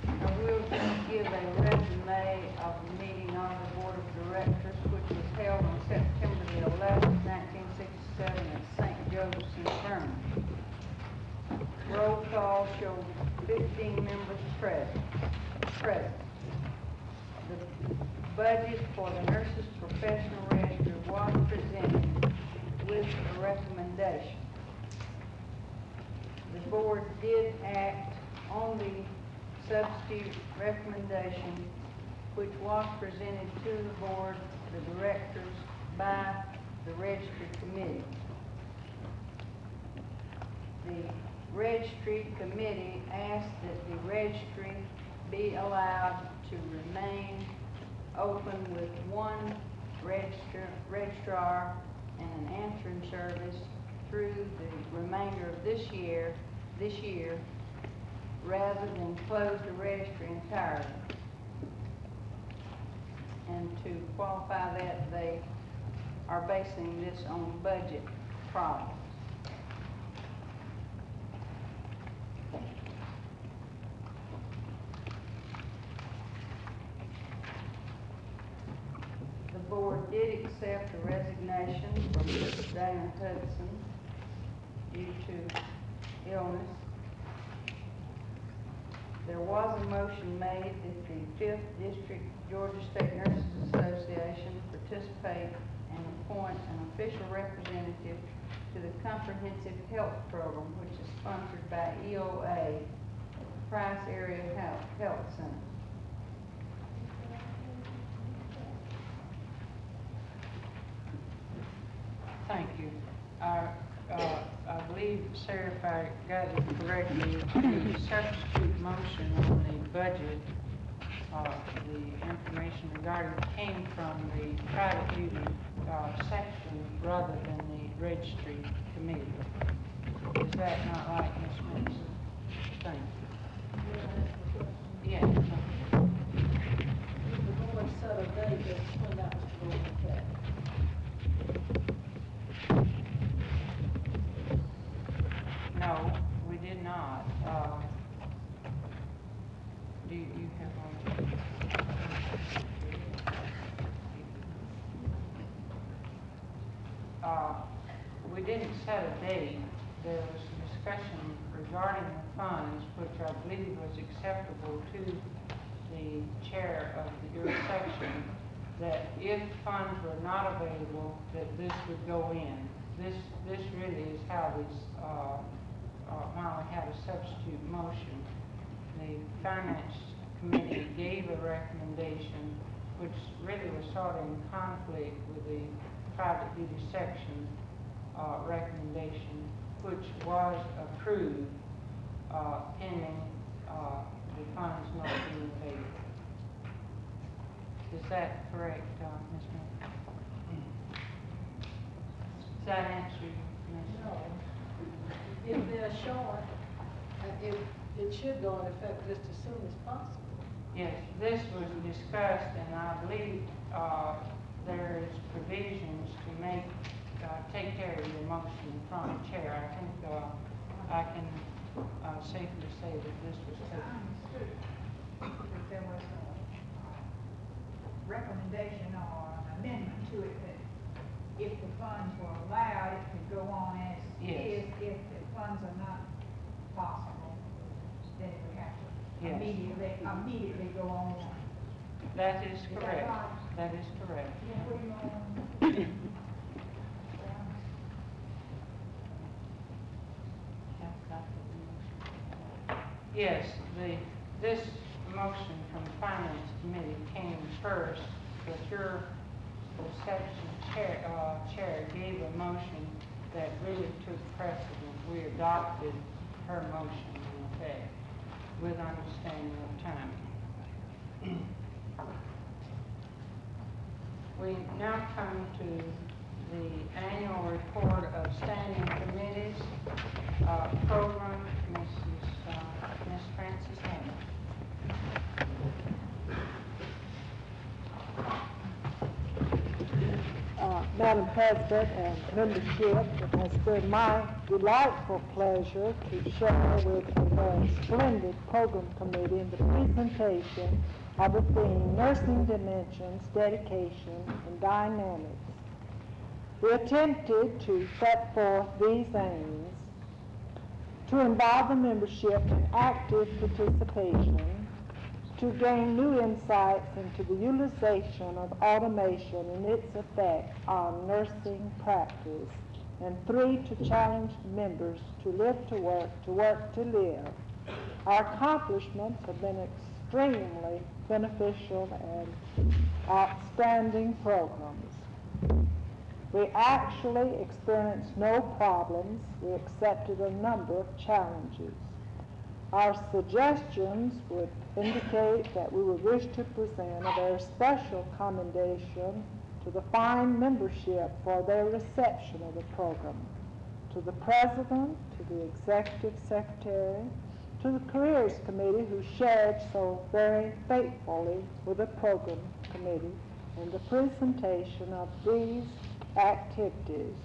I will just give a resume of the meeting of the Board of Directors, which was held on September the 11th, 1967 at St. Joseph's Infirmary. Roll call showed 15 members present. The budget for the nurses' professional register was presented with a recommendation. The board did act on the substitute recommendation, which was presented to the board, the directors, by the registry committee. The registry committee asked that the registry be allowed to remain open with one registrar and an answering service through the remainder of this year, rather than close the registry entirely. And to qualify that, they are basing this on budget problems. The board did accept a resignation from Mrs. Dana Hudson due to illness. There was a motion made that the 5th District Georgia State Nurses Association participate and appoint an official representative to the Comprehensive Health Program, which is sponsored by EOA, Price Area Health Center. Thank you. I believe, sir, if I got it correctly, the substitute motion on the budget the information regarding came from the private duty section rather than the registry committee. Is that not right, Ms. Mason? Thank you. Yeah. The board set a date that's when that was going to take. No, we did not. Do you have one? We didn't set a date. There was discussion regarding the funds, which I believe was acceptable to the chair of your section, that if funds were not available, that this would go in. This really is how this, while we had a substitute motion, the finance committee gave a recommendation which really was sort of in conflict with the private duty section recommendation, which was approved pending the funds not being available. Is that correct, Ms. Miller? Does that answer you, Ms.? No. If they're short, it should go into effect just as soon as possible. Yes, this was discussed, and I believe there is provisions to make, take care of your motion from the chair. I think I can safely say that this was taken. If there was a recommendation or an amendment to it that if the funds were allowed, it could go on as Yes. is. If the funds are not possible, then it would have to Yes. immediately go on. That is that correct. right? That is correct. Yes, this motion from the Finance Committee came first, but your section chair gave a motion that really took precedent. We adopted her motion in effect with understanding of timing. We now come to the annual report of standing committees, program, Ms. Frances Hammond. Madam President and membership, it has been my delightful pleasure to share with the splendid program committee in the presentation of the theme, Nursing Dimensions, Dedication, and Dynamics. We attempted to set forth these aims to involve the membership in active participation, to gain new insights into the utilization of automation and its effect on nursing practice, and 3, to challenge members to live to work to live. Our accomplishments have been extremely beneficial and outstanding programs. We actually experienced no problems. We accepted a number of challenges. Our suggestions would indicate that we would wish to present a very special commendation to the fine membership for their reception of the program, to the President, to the Executive Secretary, to the Careers Committee who shared so very faithfully with the Program Committee in the presentation of these activities.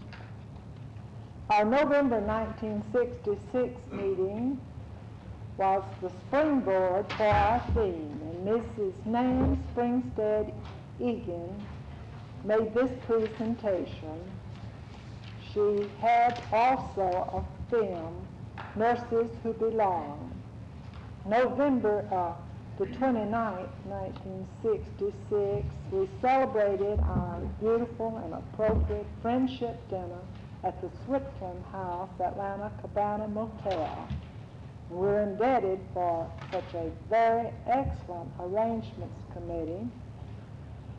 Our November 1966 meeting was the springboard for our theme, and Mrs. Nan Springstead Egan made this presentation. She had also a film, Nurses Who Belong. November the 29th, 1966, we celebrated our beautiful and appropriate friendship dinner at the Switland House, Atlanta Cabana Motel. We're indebted for such a very excellent arrangements committee,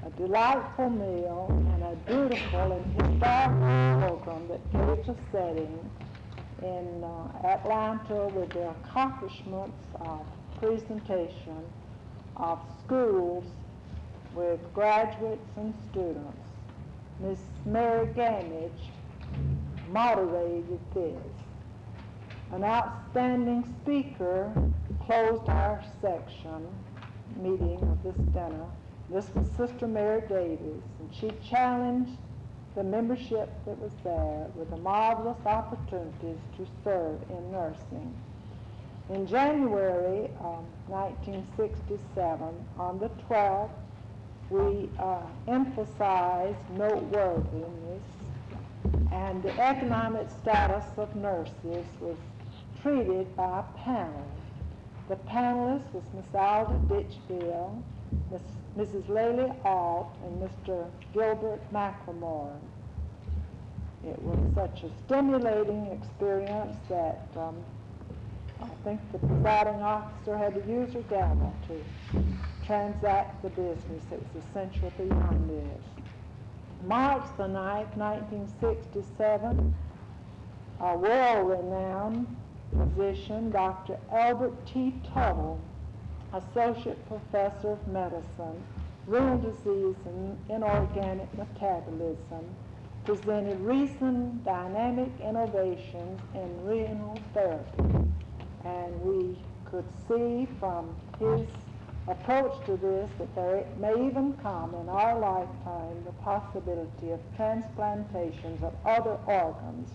a delightful meal, and a beautiful and historical program that gave a setting in Atlanta with the accomplishments of presentation of schools with graduates and students. Miss Mary Gamage moderated this. An outstanding speaker closed our section meeting of this dinner. This was Sister Mary Davis, and she challenged the membership that was there with the marvelous opportunities to serve in nursing. In January 1967, on the 12th, we emphasized noteworthiness, and the economic status of nurses was treated by a panel. The panelists was Miss Alda Ditchfield, Mrs. Laley Alt, and Mr. Gilbert McLemore. It was such a stimulating experience that I think the presiding officer had to use her gavel to transact the business that was essential beyond this. March the 9th, 1967, a world-renowned physician, Dr. Albert T. Tuttle, Associate Professor of Medicine, Renal Disease and Inorganic Metabolism, presented recent dynamic innovations in renal therapy. And we could see from his approach to this that there may even come in our lifetime the possibility of transplantations of other organs.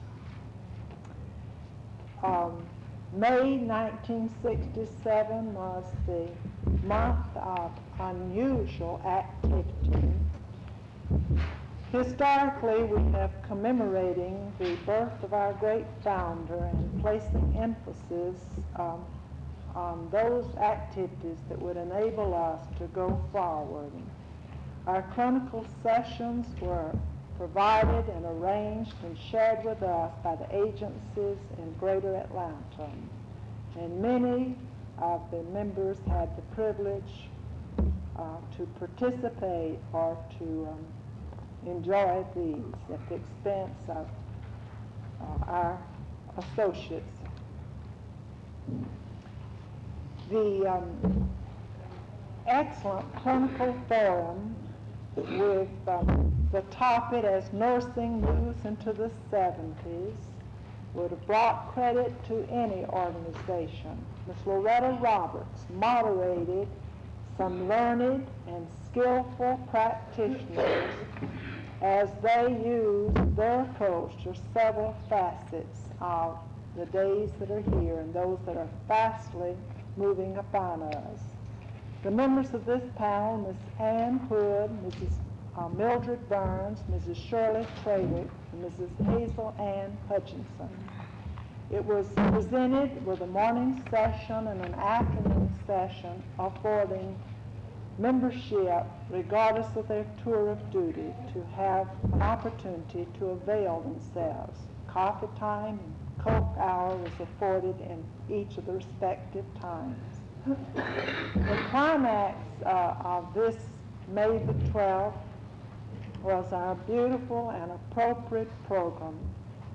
May 1967 was the month of unusual activity. Historically, we have commemorating the birth of our great founder and placing emphasis on those activities that would enable us to go forward. Our clinical sessions were provided and arranged and shared with us by the agencies in Greater Atlanta. And many of the members had the privilege to participate or to enjoy these at the expense of our associates. The excellent clinical forum with the topic as Nursing Moves into the 70s would have brought credit to any organization. Ms. Loretta Roberts moderated some learned and skillful practitioners as they used their approach to several facets of the days that are here and those that are fastly moving upon us. The members of this panel, Ms. Ann Hood, Mrs. Mildred Burns, Mrs. Shirley Trawick, and Mrs. Hazel Ann Hutchinson. It was presented with a morning session and an afternoon session affording membership, regardless of their tour of duty, to have an opportunity to avail themselves. Coffee time and Coke hour was afforded in each of the respective times. The climax of this May the 12th was our beautiful and appropriate program,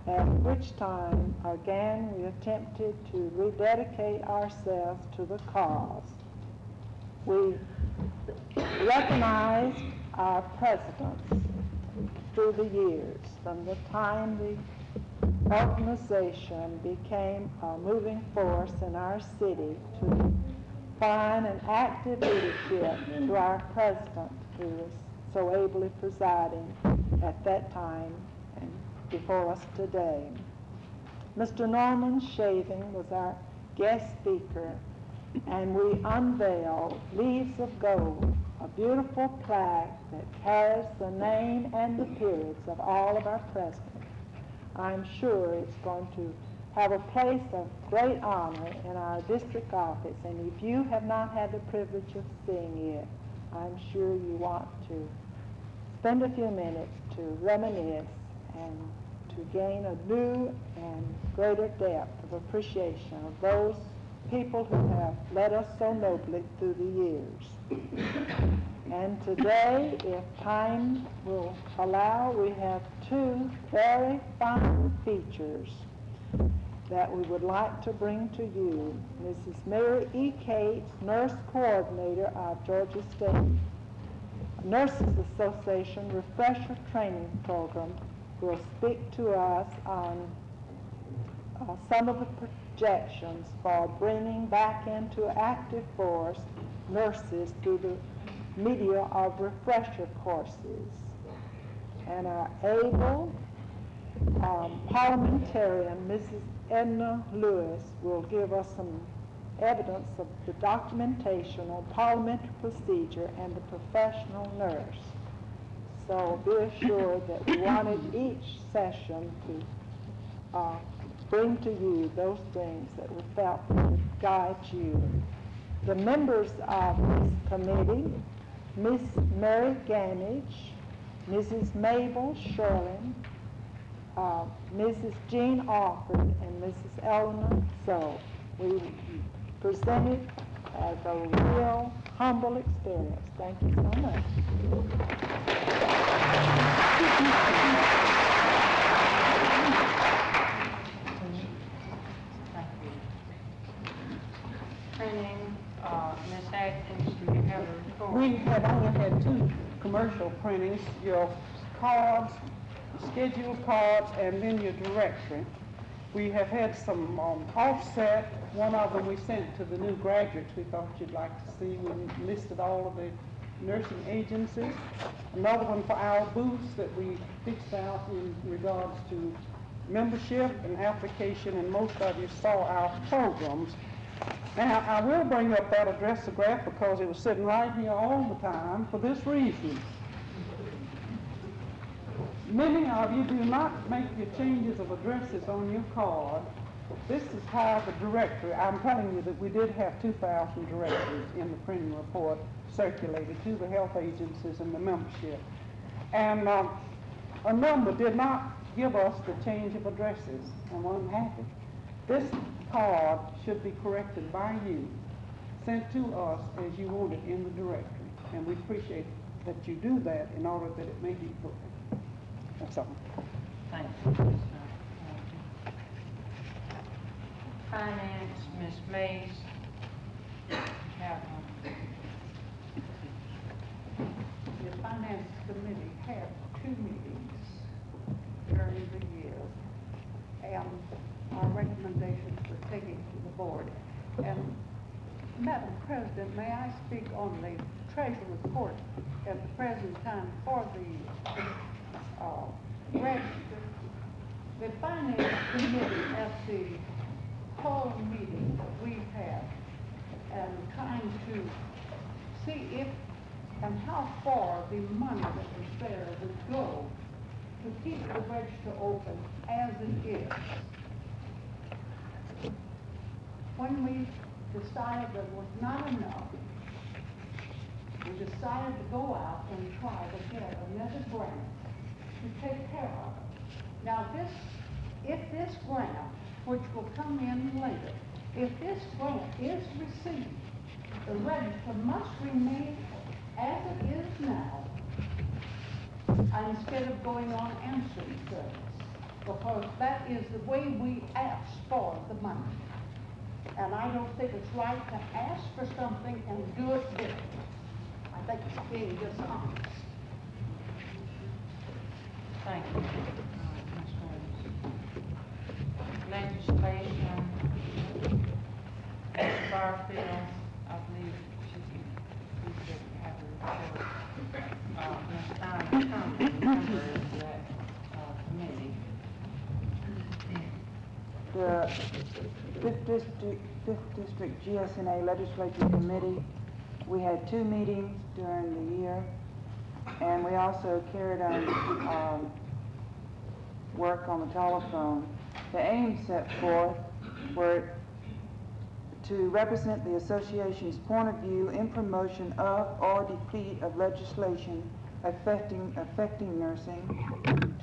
at which time again we attempted to rededicate ourselves to the cause. We recognized our presidents through the years, from the time the organization became a moving force in our city, to fine and active leadership to our president, who was so ably presiding at that time and before us today. Mr. Norman Shaving was our guest speaker, and we unveiled Leaves of Gold, a beautiful plaque that carries the name and the periods of all of our presidents. I'm sure it's going to have a place of great honor in our district office, and if you have not had the privilege of seeing it, I'm sure you want to spend a few minutes to reminisce and to gain a new and greater depth of appreciation of those people who have led us so nobly through the years. And today, if time will allow, we have two very fine features. that we would like to bring to you. Mrs. Mary E. Cates, Nurse Coordinator of Georgia State Nurses Association Refresher Training Program, will speak to us on some of the projections for bringing back into active force nurses through the media of refresher courses. And our able parliamentarian, Mrs. Edna Lewis, will give us some evidence of the documentation on parliamentary procedure and the professional nurse. So be assured that we wanted each session to bring to you those things that we felt would guide you. The members of this committee, Miss Mary Gamage, Mrs. Mabel Sherlin, Mrs. Jean Alford, and Mrs. Eleanor So. We present it as a real humble experience. Thank you so much. Printing, Ms. Atkins, do you have a report? We have only had 2 commercial printings, your cards, scheduled cards, and then your directory. We have had some offset. One of them we sent to the new graduates we thought you'd like to see. We listed all of the nursing agencies. Another one for our booths that we fixed out in regards to membership and application, and most of you saw our programs. Now, I will bring up that addressograph because it was sitting right here all the time for this reason. Many of you do not make your changes of addresses on your card. This is how the directory, I'm telling you that we did have 2,000 directories in the printing report circulated to the health agencies and the membership. And a number did not give us the change of addresses, and I'm happy. This card should be corrected by you, sent to us as you want it in the directory, and we appreciate that you do that in order that it may be correct. That's all. Thank you. Finance, Ms. Mays. Have The Finance Committee had 2 meetings during the year, and our recommendations were taken to the board. And Madam President, may I speak on the treasurer's report at the present time for the register? The Finance Committee at the whole meeting that we've had and trying to see if and how far the money that was there would go to keep the register open as it is. When we decided there was not enough, we decided to go out and try to get another grant to take care of it. Now if this grant, which will come in later, if this grant is received, the register must remain as it is now, instead of going on answering service, because that is the way we ask for the money. And I don't think it's right to ask for something and do it different. I think it's being dishonest. Thank you. Legislation, Ms. Barfield, I believe she said have a report. Ms. Donna Cummings, member of that committee. The 5th District GSNA Legislature Committee, we had 2 meetings during the year, and we also carried on work on the telephone. The aims set forth were to represent the association's point of view in promotion of or defeat of legislation affecting nursing,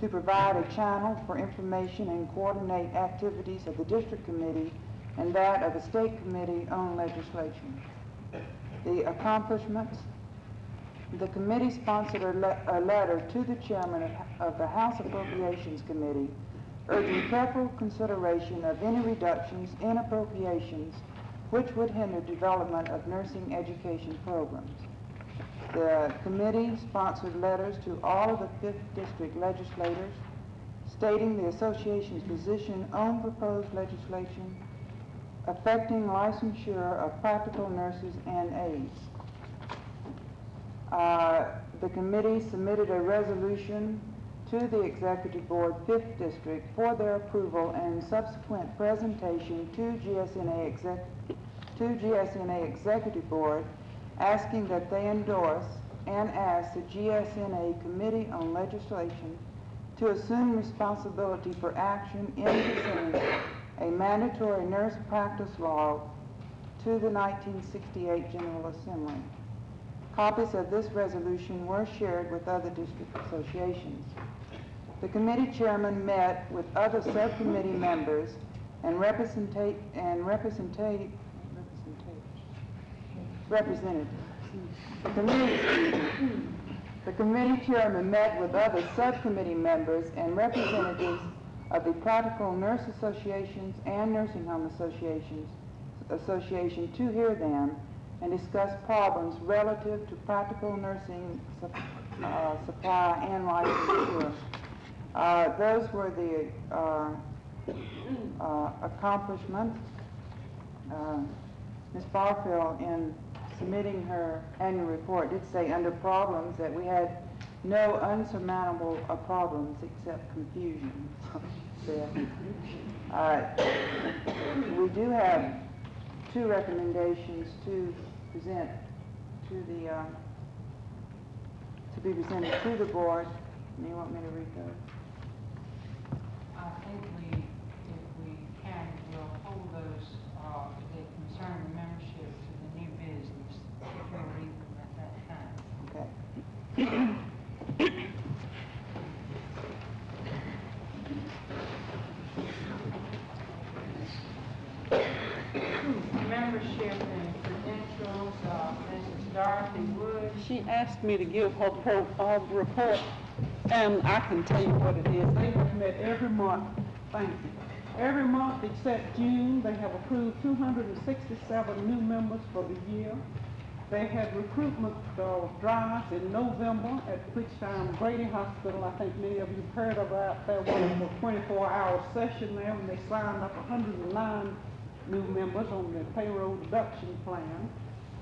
to provide a channel for information and coordinate activities of the district committee and that of the state committee on legislation. The accomplishments: the committee sponsored a letter to the chairman of the House Appropriations Committee urging careful consideration of any reductions in appropriations which would hinder development of nursing education programs. The committee sponsored letters to all of the 5th District legislators stating the association's position on proposed legislation affecting licensure of practical nurses and aides. The committee submitted a resolution to the Executive Board 5th District for their approval and subsequent presentation to GSNA Executive Board, asking that they endorse and ask the GSNA Committee on Legislation to assume responsibility for action in presenting a mandatory nurse practice law to the 1968 General Assembly. Copies of this resolution were shared with other district associations. The committee chairman met with other subcommittee members and representatives. The committee chairman met with other subcommittee members and representatives of the Practical Nurse Associations and Nursing Home Association to hear them and discuss problems relative to practical nursing supply and licensure. Those were the accomplishments. Ms. Barfield, in submitting her annual report, did say under problems that we had no unsurmountable problems except confusion. We do have 2 recommendations to present to the to be presented to the board. Do you want me to read those? I think if we can, we'll hold those that concern the membership to the new business. We'll read them at that time. Okay. Membership and credentials, Mrs. Dorothy Wood. She asked me to give her report, and I can tell you what it is. They have met every month, thank you. Every month except June, they have approved 267 new members for the year. They had recruitment drives in November, at which time Grady Hospital, I think many of you have heard about, there was a 24-hour session there when they signed up 109 new members on the payroll deduction plan.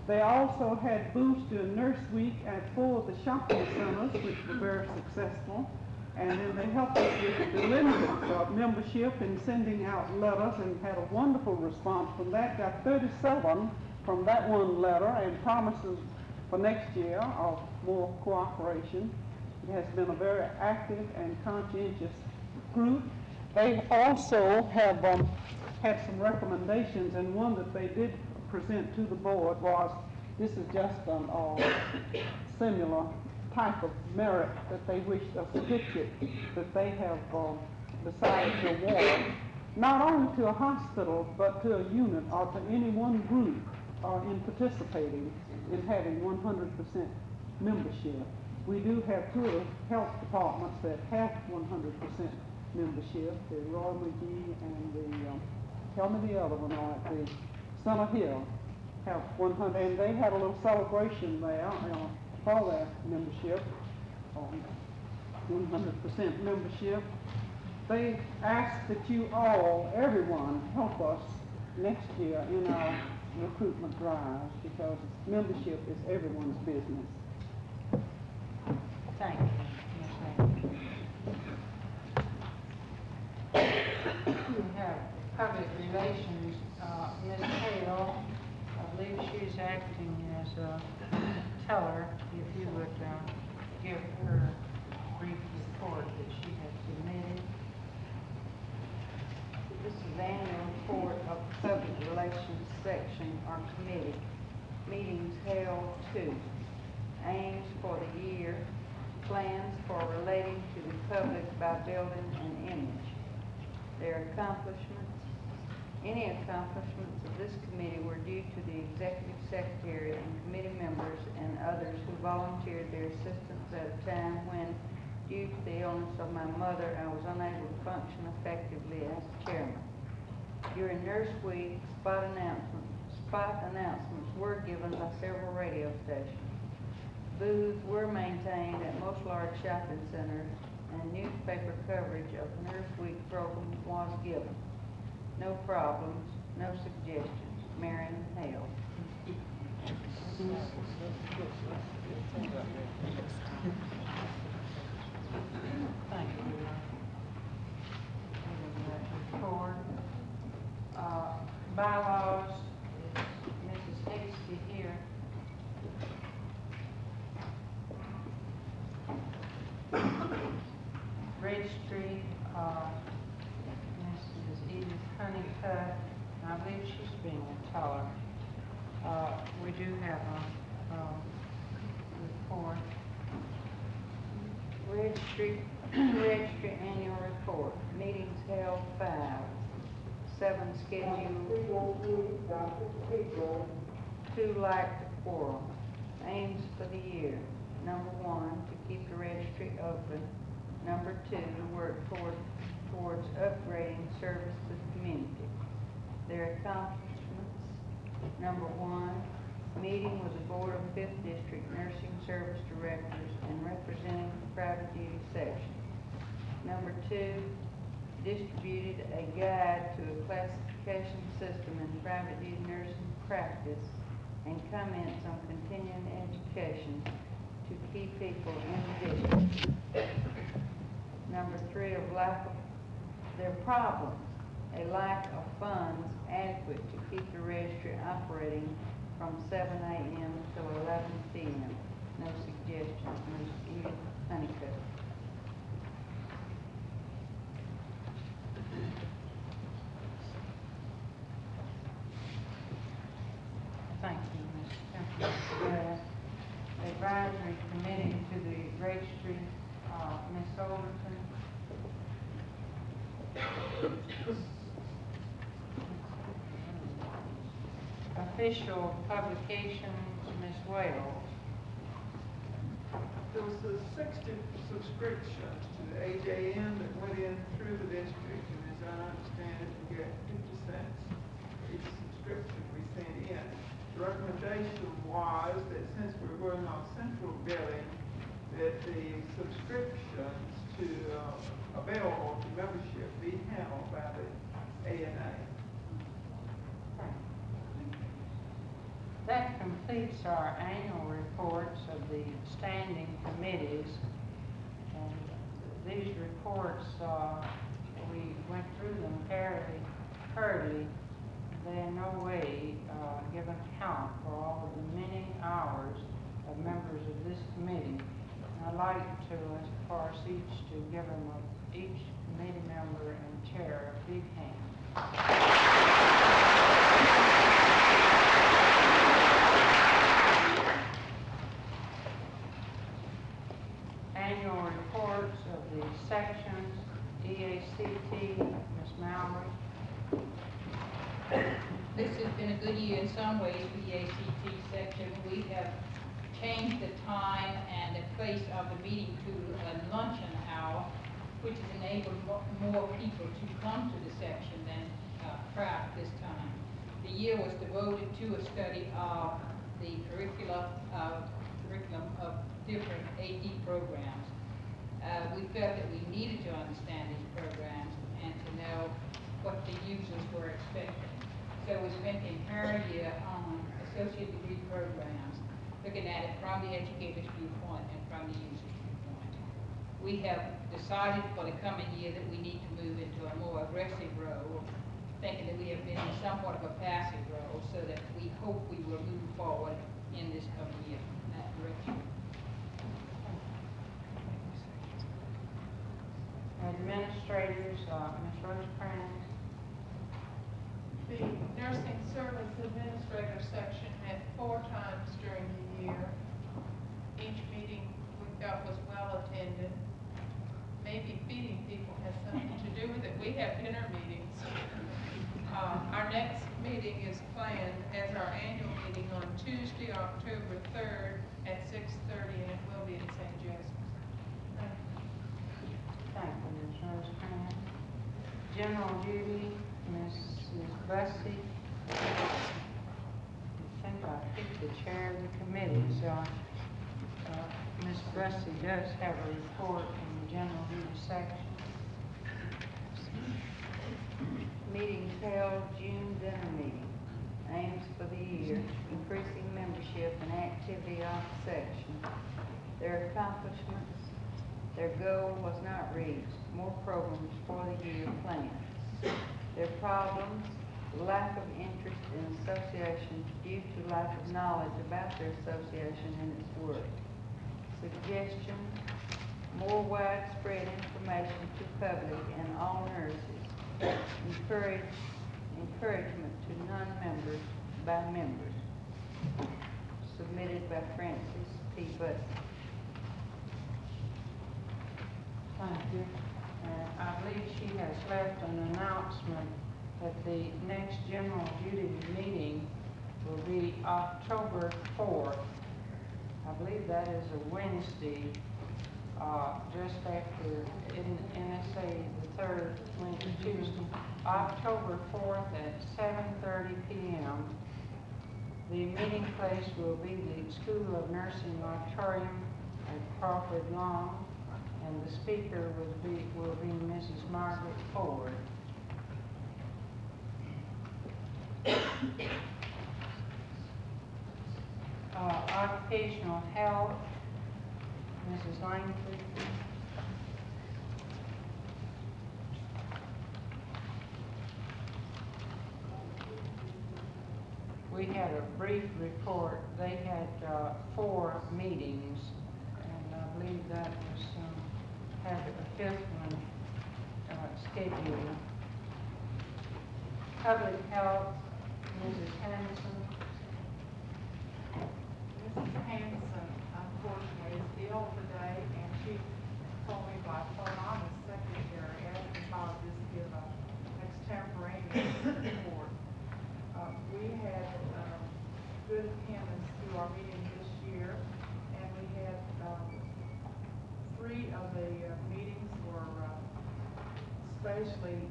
They also had booths during Nurse Week at 4 of the shopping centers, which were very successful. And then they helped us with the limited membership in sending out letters and had a wonderful response from that. Got 37 from that one letter and promises for next year of more cooperation. It has been a very active and conscientious group. They also have had some recommendations, and one that they did present to the board was, this is just a similar type of merit that they wish, a certificate that they have decided to award, not only to a hospital, but to a unit or to any one group in participating in having 100% membership. We do have 2 health departments that have 100% membership, the Roy McGee and the, tell me the other one, the Center Hill have 100, and they had a little celebration there for their membership, 100% membership. They ask that you all, everyone, help us next year in our recruitment drives, because membership is everyone's business. Thank you. We have public relations, Ms. Hale, I believe she's acting as a teller. If you would give her a brief report that she has submitted. This is the annual report of the Public Relations Section or Committee. Meetings held 2. Aims for the year. Plans for relating to the public by building and image. Their accomplishments. Any accomplishments of this committee were due to the executive secretary and committee members and others who volunteered their assistance at a time when Due to the illness of my mother, I was unable to function effectively as chairman. During Nurse Week, spot announcements were given by several radio stations. Booths were maintained at most large shopping centers, and newspaper coverage of the Nurse Week program was given. No problems, no suggestions. Marion Hale. Thank you. Report. Bylaws, is Mrs. Hasty here? Registry, Mrs. Edith Honeycutt, and I believe she's being a teller. We do have a report. Registry annual report. Meetings held 5. 7 scheduled. 2 lacked a quorum. Aims for the year. Number 1, to keep the registry open. Number 2, to work towards upgrading service to the community. Their accomplishments. Number 1, meeting with the Board of 5th District Nursing Service Directors and representing the private duty section. Number 2, distributed a guide to a classification system in private duty nursing practice and comments on continuing education to key people in the district. Number 3, of lack of their problems, a lack of funds adequate to keep the registry operating from 7 a.m. till 11 p.m. No suggestions. Ms. Edith Honeycutt. Thank you, Ms. Temple. The advisory committee to the registry, Ms. Overton. Official publications, Ms. Wells. There was a 60 subscriptions to the AJN that went in through the district, and as I understand it, we get 50 cents for each subscription we sent in. The recommendation was that since we're going on central billing, that the subscriptions to available to membership be handled by the ANA. That completes our annual reports of the standing committees. And these reports, we went through them fairly thoroughly. They in no way give an account for all of the many hours of members of this committee. And I'd like to ask each to give them each committee member and chair a big hand. Annual reports of the sections, EACT, Ms. Mallory. This has been a good year in some ways for the ACT section. We have changed the time and the place of the meeting to a luncheon hour, which has enabled more people to come to the section than prior to this time. The year was devoted to a study of the curriculum of different AD programs. We felt that we needed to understand these programs and to know what the users were expecting. So we spent the entire year on associate degree programs, looking at it from the educator's viewpoint and from the user's viewpoint. We have decided for the coming year that we need to move into a more aggressive role, thinking that we have been in somewhat of a passive role, so that we hope we will move forward in this coming year in that direction. Administrators, Ms. Rosecrans. The nursing service administrator section met 4 times during the year. Each meeting we felt was well attended. Maybe feeding people has something to do with it. We have dinner meetings. Our next meeting is planned as our annual meeting on Tuesday, October 3rd at 6:30, and it will be in St. Joseph's. Thank you, Ms. Rosecrans. General duty, Mrs. Bussey. I think I picked the chair of the committee, so Ms. Bussey does have a report in the general duty section. Meetings held, June dinner meeting. Aims for the year, increasing membership and activity of the section. Their accomplishments, their goal was not reached. More programs for the year planned. Their problems, lack of interest in association due to lack of knowledge about their association and its work. Suggestion, more widespread information to public and all nurses. Encouragement to non-members by members. Submitted by Francis P. Bussey. Thank you. I believe she has left an announcement that the next general duty meeting will be October 4th. I believe that is a Wednesday, just after NSA, the third Wednesday, Tuesday, October 4th at 7:30 p.m. The meeting place will be the School of Nursing Auditorium at Crawford Lawn, and the speaker will be Mrs. Margaret Ford. Occupational health, Mrs. Langford. We had a brief report. They had 4 meetings, and I believe that was had a 5th one scheduled. Public health, Mrs. Hanson. Mrs. Hanson, unfortunately, is ill today, and she told me by phone, I'm the secretary, asking if I'll just give a extemporaneous report. We had good attendance through our meeting this year, and we had 3 of the meetings were specially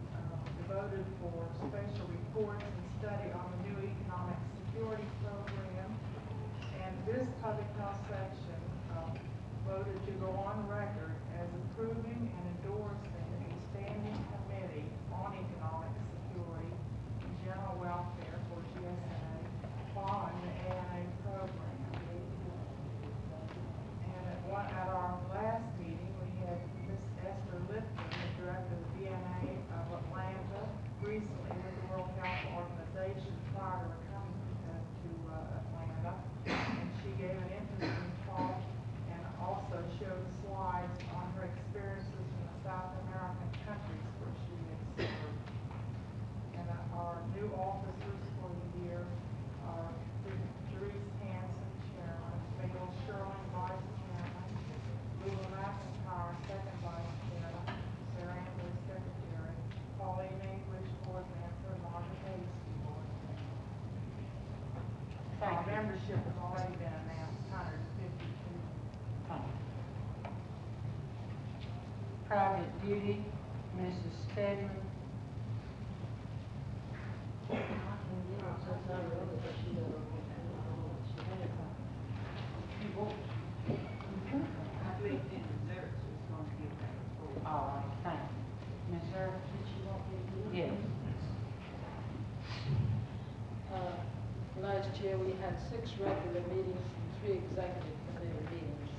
devoted for special reports and study on the new economic security program. And this public health section voted to go on record as approving and endorsing a standing committee on economic security and general welfare for GSNA following the ANA program. And at our last meeting, we had Ms. Esther Lipton, the director of the VNA of Atlanta, recently with the World Health Organization prior to her coming to Atlanta. And she gave an interesting talk and also showed slides on her experiences in the South American countries where she had served. And our new officers for the year are Therese Hanson, chairman, Mabel Sherling, vice chairman, Lula McIntyre, second vice chairman, Sarah Andrews, secretary, Pauline English, board member, Margaret Hasty, board member. Our membership has already been announced, 152. Private duty, Mrs. Stedman. All right, thank you. Ms. Earp, yes. Last year, we had 6 regular meetings and 3 executive committee meetings.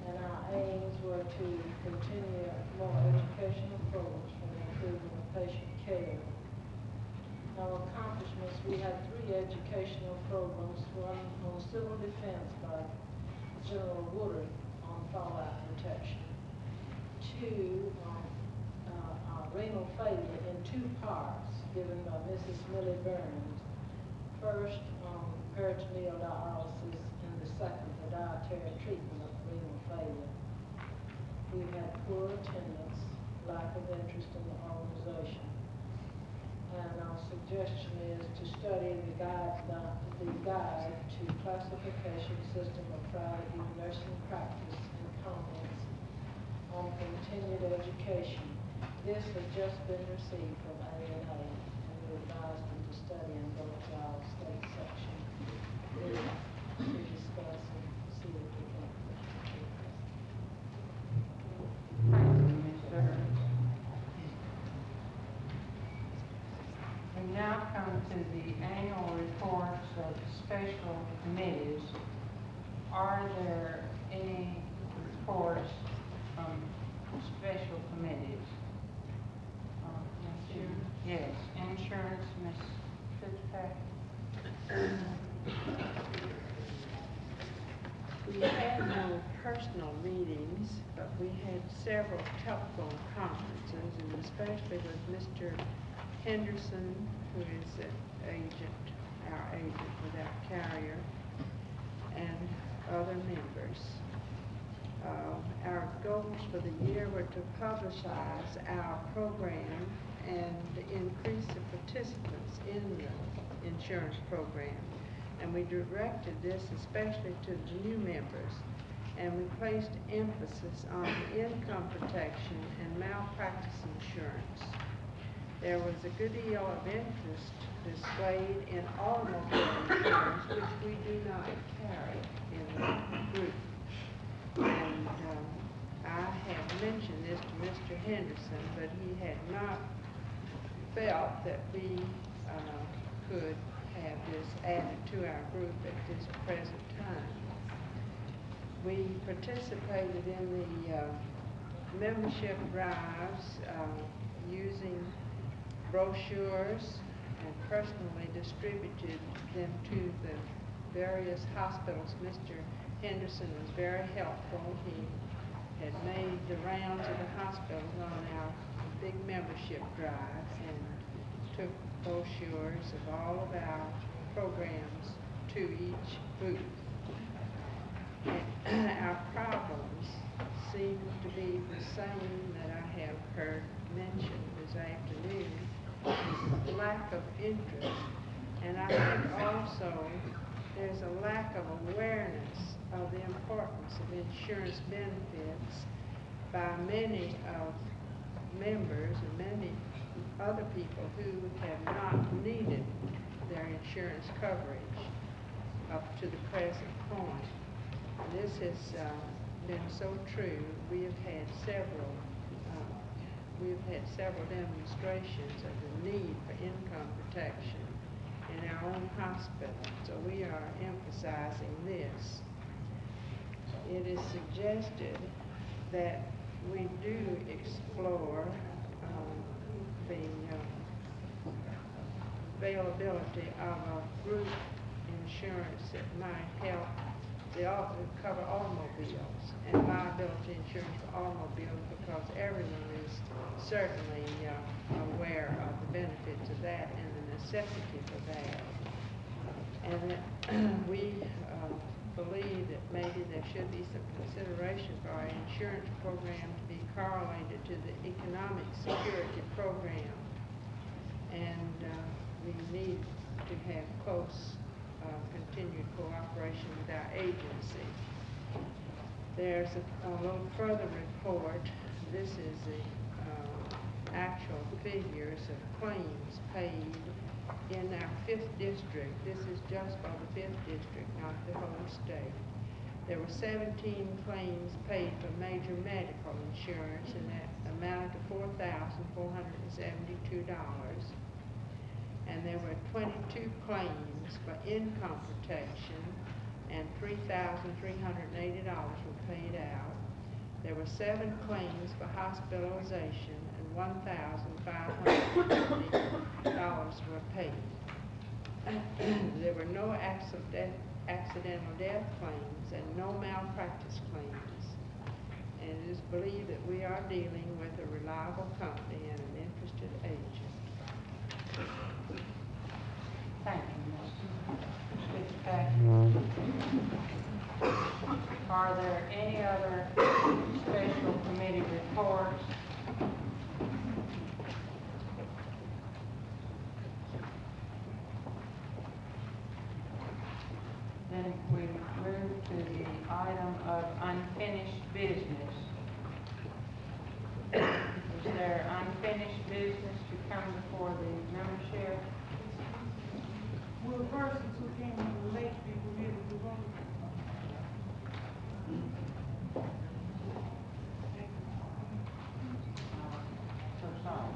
And our aims were to continue more educational programs for the improvement of patient care. Our accomplishments, we had 3 educational programs, one on civil defense by General Woodard on fallout protection, 2 on renal failure in 2 parts given by Mrs. Millie Burns. First on peritoneal dialysis and the second the dietary treatment of renal failure. We had poor attendance, lack of interest in the organization. And our suggestion is to study the guide to classification system of private nursing practice and comments on continued education. This has just been received from ANA, and we advise them to study and go to our state section to discuss and see what they think. Thank you, Ms. Burns. We now come to the annual reports of special committees. Are there any reports from special committees? Yes, insurance, Ms. Fitzpatrick. We had no personal meetings, but we had several telephone conferences, and especially with Mr. Henderson, who is an agent, our agent without carrier, and other members. Our goals for the year were to publicize our program and increase the participants in the insurance program. And we directed this especially to the new members, and we placed emphasis on income protection and malpractice insurance. There was a good deal of interest displayed in automobile insurance, which we do not carry in the group. And I had mentioned this to Mr. Henderson, but he had not felt that we could have this added to our group at this present time. We participated in the membership drives using brochures and personally distributed them to the various hospitals. Mr. Henderson was very helpful. He had made the rounds of the hospitals on our big membership drives and took brochures of all of our programs to each booth. And our problems seem to be the same that I have heard mentioned this afternoon, is lack of interest. And I think also there's a lack of awareness of the importance of insurance benefits by many of members and many other people who have not needed their insurance coverage up to the present point. And this has been so true. We have had several demonstrations of the need for income protection in our own hospital, so we are emphasizing this. It is suggested that we do explore the availability of a group insurance that might help cover automobiles and liability insurance for automobiles, because everyone is certainly aware of the benefits of that and the necessity for that. And we believe that maybe there should be some consideration for our insurance program to be correlated to the economic security program. And we need to have close continued cooperation with our agency. There's a little further report. This is the actual figures of claims paid in our 5th district. This is just for the 5th district, not the whole state. There were 17 claims paid for major medical insurance, and that amounted to $4,472. And there were 22 claims for income protection, and $3,380 were paid out. There were 7 claims for hospitalization, and $1,550 were paid. There were no accidental death claims and no malpractice claims. And it is believed that we are dealing with a reliable company and an interested agent. Thank you, Ms. Fitzpatrick. Are there any other special committee reports? Then we move to the item of unfinished business. business to come before the membership? Will the persons who came in late be permitted to vote? So sorry.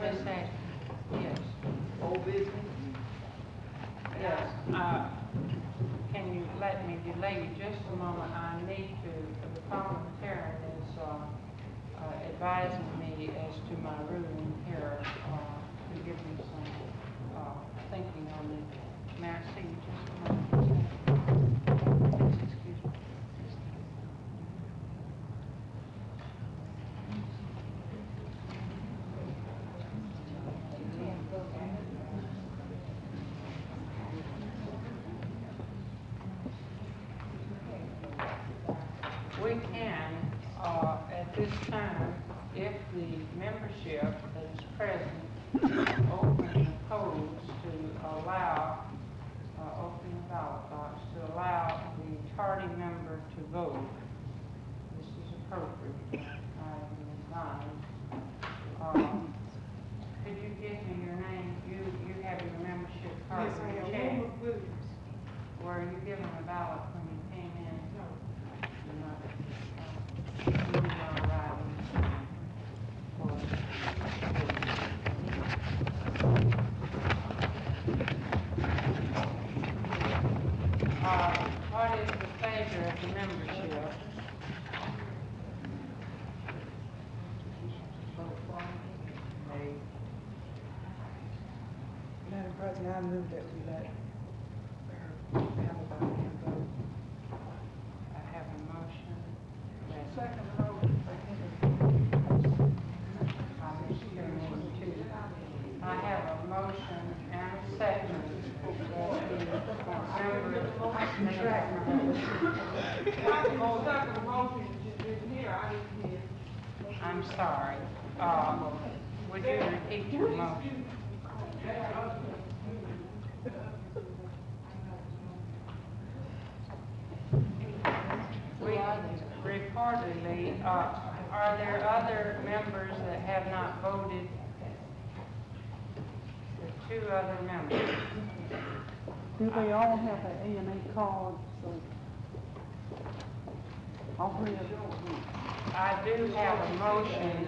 Ms. Ashley? Yes. Old business? Yes, can you let me delay you just a moment? I need to, the parliamentarian is, advising me as to my ruling here, to give me some, thinking on it. May I see you just a moment? Please excuse me. We can, at this time, if the membership that is present, open the polls to allow, open the ballot box to allow the tardy member to vote. This is appropriate, I advise. Could you give me your name? You have your membership card. Yes, I am. check. Wilma Williams. Were you given a ballot when you came in? No. What is the pleasure of the membership? Madam President, I move that we let her have a vote and vote. I have a motion. Second motion. I have a motion and a second I'm sorry. Would you repeat your motion? Reportedly, are there other members that have not voted? The two other members. Do they all have an A&A card, so all three of them? I do have a motion,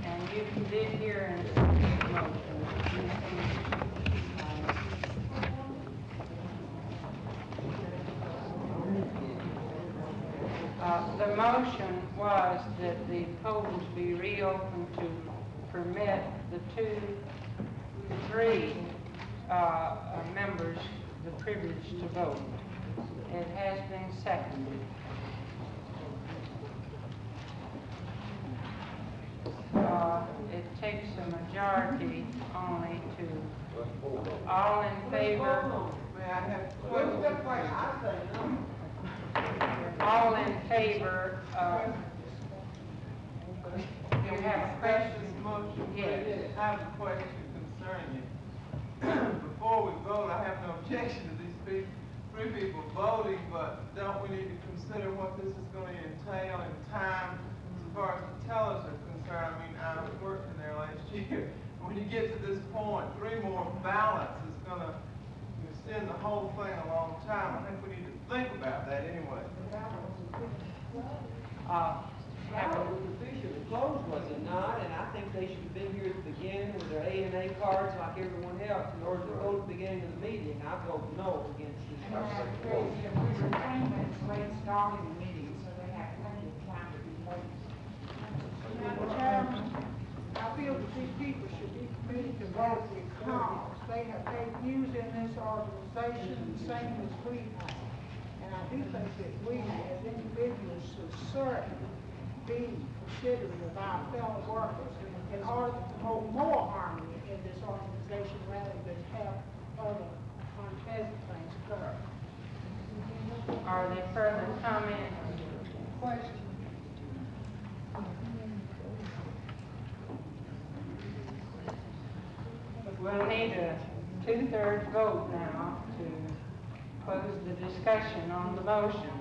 and you did hear in the motion. The motion was that the polls be reopened to permit the three members the privilege to vote. It has been seconded. It takes a majority only to, all in favor? All in favor of, you have a question? Yes. I have a question concerning it. Before we vote, I have no objection to these three people voting, but don't we need to consider what this is going to entail in time as far as the tellers are concerned? I mean, I worked in there last year. When you get to this point, 3 more ballots is going to extend the whole thing a long time. I think we need to think about that anyway. That was officially closed, was it not? And I think they should have been here at the beginning with their A&A cards like everyone else in order to vote at the beginning of the meeting. I vote no against this. We were 20 minutes late starting the meeting, so they had plenty of time to be Madam Chairman, I feel that these people should be permitted to vote because they have paid views in this organization the same as we have. And I do think that we as individuals should certainly be considerate of our fellow workers in order to promote more harmony in this organization rather than have other unpleasant things occur. Are there further comments? Questions? We'll need a 2/3 vote now to close the discussion on the motion.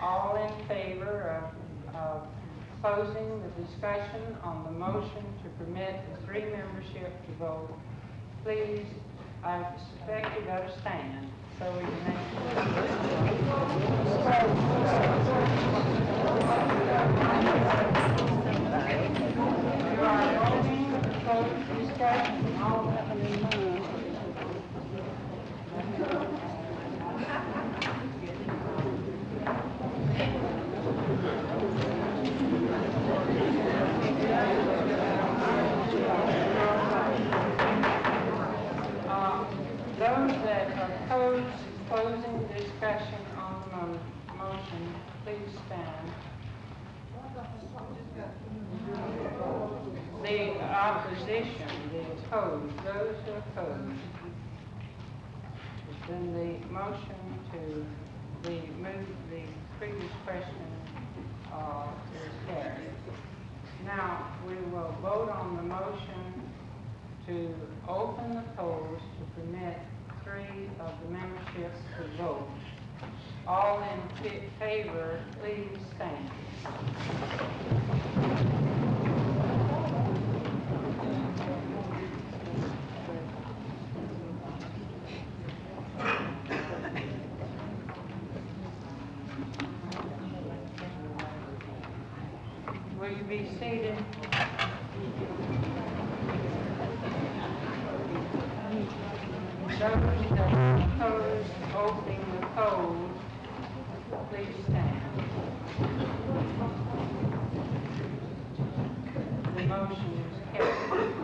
All in favor of closing the discussion on the motion to permit the 3 membership to vote, please, I suspect you better stand so we can You are voting to close discussion. All that in mind. Those that oppose closing discussion on the motion, please stand. The opposition, the opposed, those who oppose. Then the motion to move the previous question is carried. Now, we will vote on the motion to open the polls to permit 3 of the membership to vote. All in favor, please stand. Will you be seated? Those that oppose opening the polls, please stand. The motion is carried.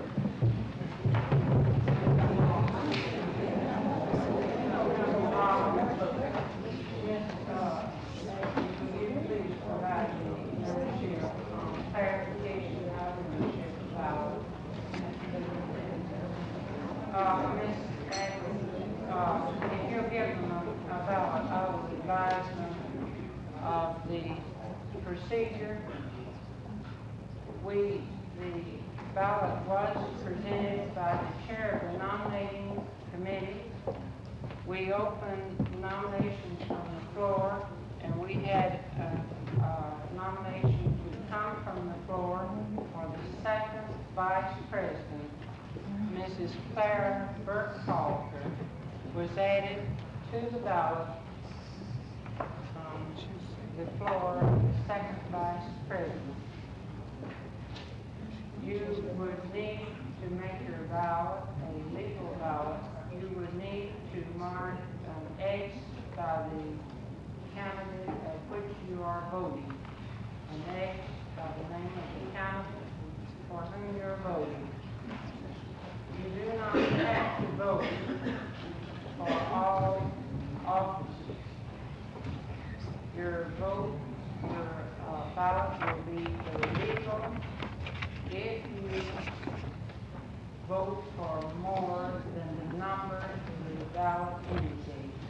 Will you please provide the membership clarification of the membership ballot? Ms. If you'll give them a ballot, I will advise them of the procedure. The ballot was presented by the chair of the nominating committee. We opened nominations from the floor, and we had a nomination to come from the floor for the 2nd vice president. Mrs. Clara Burkhalter was added to the ballot from the floor of the 2nd vice president. You would need to make your ballot a legal ballot. You would need to mark an X by the candidate at which you are voting, an X by the name of the candidate for whom you're voting. You do not have to vote for all offices. Your ballot will be illegal if you vote for more than the number the ballot indicates.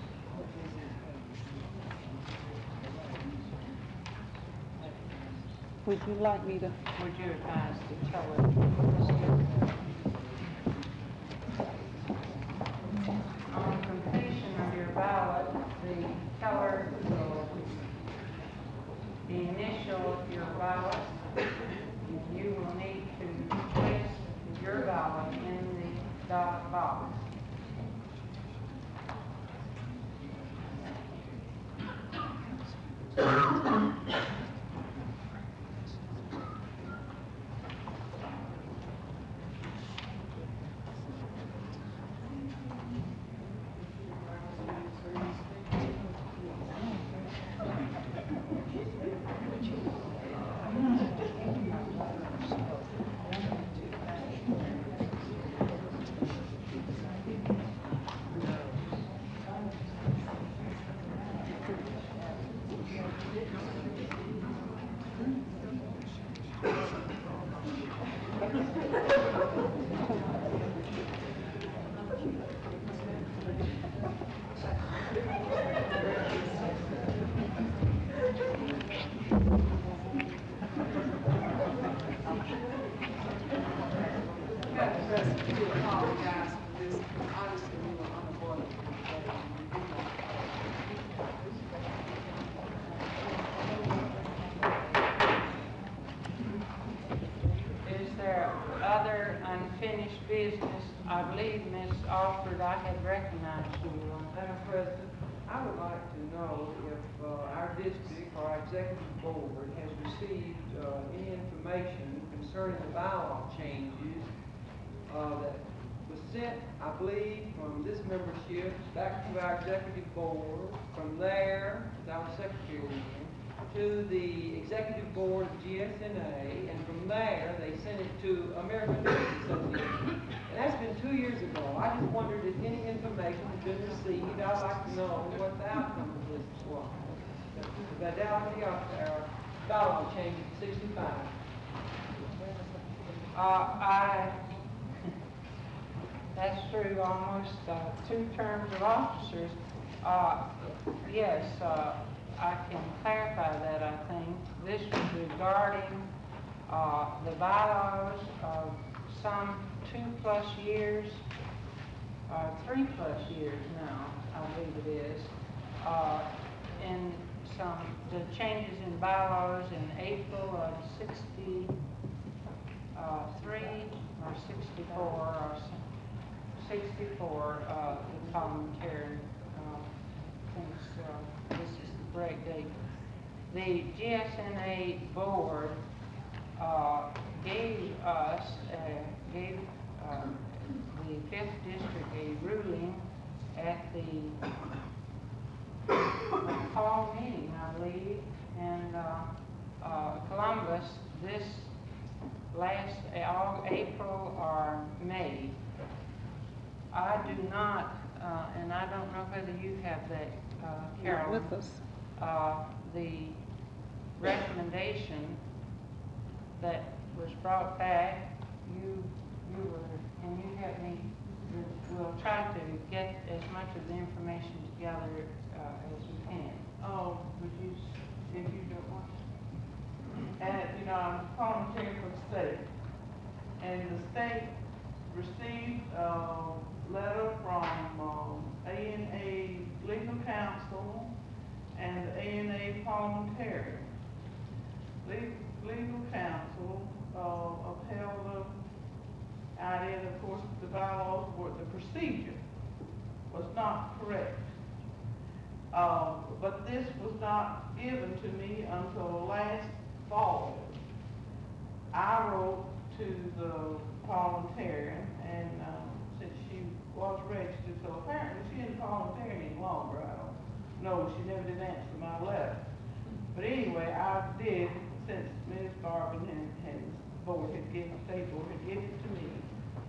Would you like me to? Would you advise to tell it? On completion of your ballot, the teller will initial your ballot. You will need to place your ballot in the ballot box. I believe, Ms. Alford, I had recognized you. Madam President, I would like to know if our district or our executive board has received any information concerning the bylaw changes that was sent, I believe, from this membership back to our executive board, from there, as our secretary again, to the executive board of GSNA, and from there, they sent it to American Nurses Association. And that's been 2 years ago. I just wondered if any information has been received. I'd like to know what the outcome of this was. The fidelity of our bylaw change at 65. That's through almost 2 terms of officers. Yes, I can clarify that, I think. This was regarding the bylaws of some 2+ years, 3+ years now, I believe it is, in the changes in bylaws in April of 63 or 64 or 64, the parliamentarian thinks this is the correct date. The GSNA board gave us, gave the 5th District a ruling at the fall meeting, I believe, in Columbus this last April or May. I do not, and I don't know whether you have that, Carolyn. With us. The recommendation that was brought back, you were, and you help me, we'll try to get as much of the information together as we can. Oh, Would you, if you don't want to? and, you know, I'm parliamentarian for the state. And the state received a letter from ANA Legal Counsel and the ANA parliamentarian. Legal Counsel upheld the idea that, of course, the bylaws were, the procedure was not correct. But this was not given to me until last fall. I wrote to the parliamentarian, and since she was registered, so apparently she isn't parliamentarian any longer. I don't know. She never did answer my letter. But anyway, I did, since Ms. Garvin and the board had given, state board had given it to me,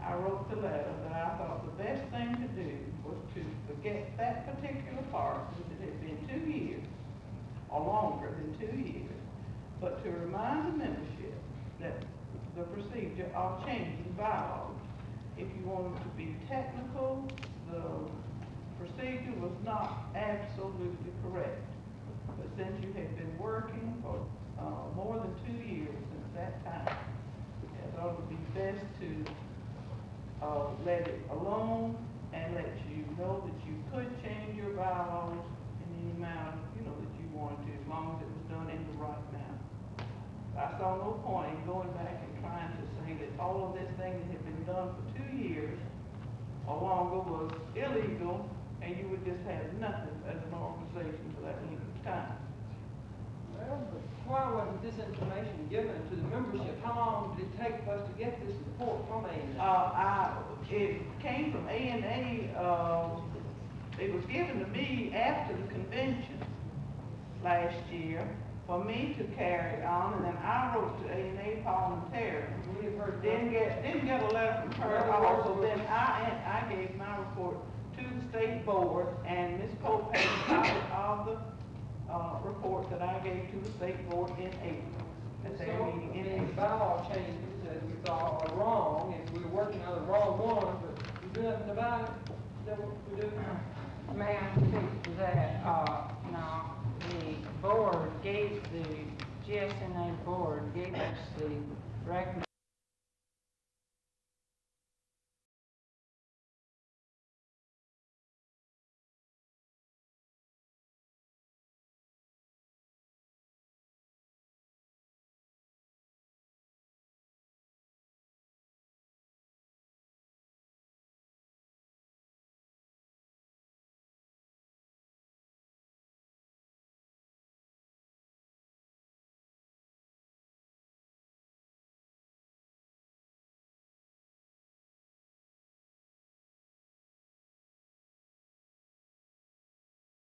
I wrote the letter that I thought the best thing to do was to forget that particular part, since it had been 2 years, or longer than 2 years, but to remind the membership that the procedure of changing bylaws, if you wanted to be technical, the procedure was not absolutely correct. But since you had been working for more than 2 years since that time, I thought it would be best to let it alone and let you know that you could change your bylaws in any amount, you know, that you wanted to, as long as it was done in the right manner. I saw no point in going back and trying to say that all of this thing that had been done for 2 years or longer was illegal, and you would just have nothing as an organization for that length of time. Well, but why wasn't this information given to the membership? How long did it take for us to get this report from ANA? It came from ANA, it was given to me after the convention last year for me to carry on, and then I wrote to ANA parliamentarian. Didn't get a letter from her also. Then I gave my report to the state board, and Ms. Pope had a copy of the report that I gave to the state board in April. At their meeting in April. The bylaw changes that we thought are wrong, and we're working on the wrong one, but we do nothing about it. Is that what we do? May I speak to that? Now, the board gave, the GSNA board gave us the recommendation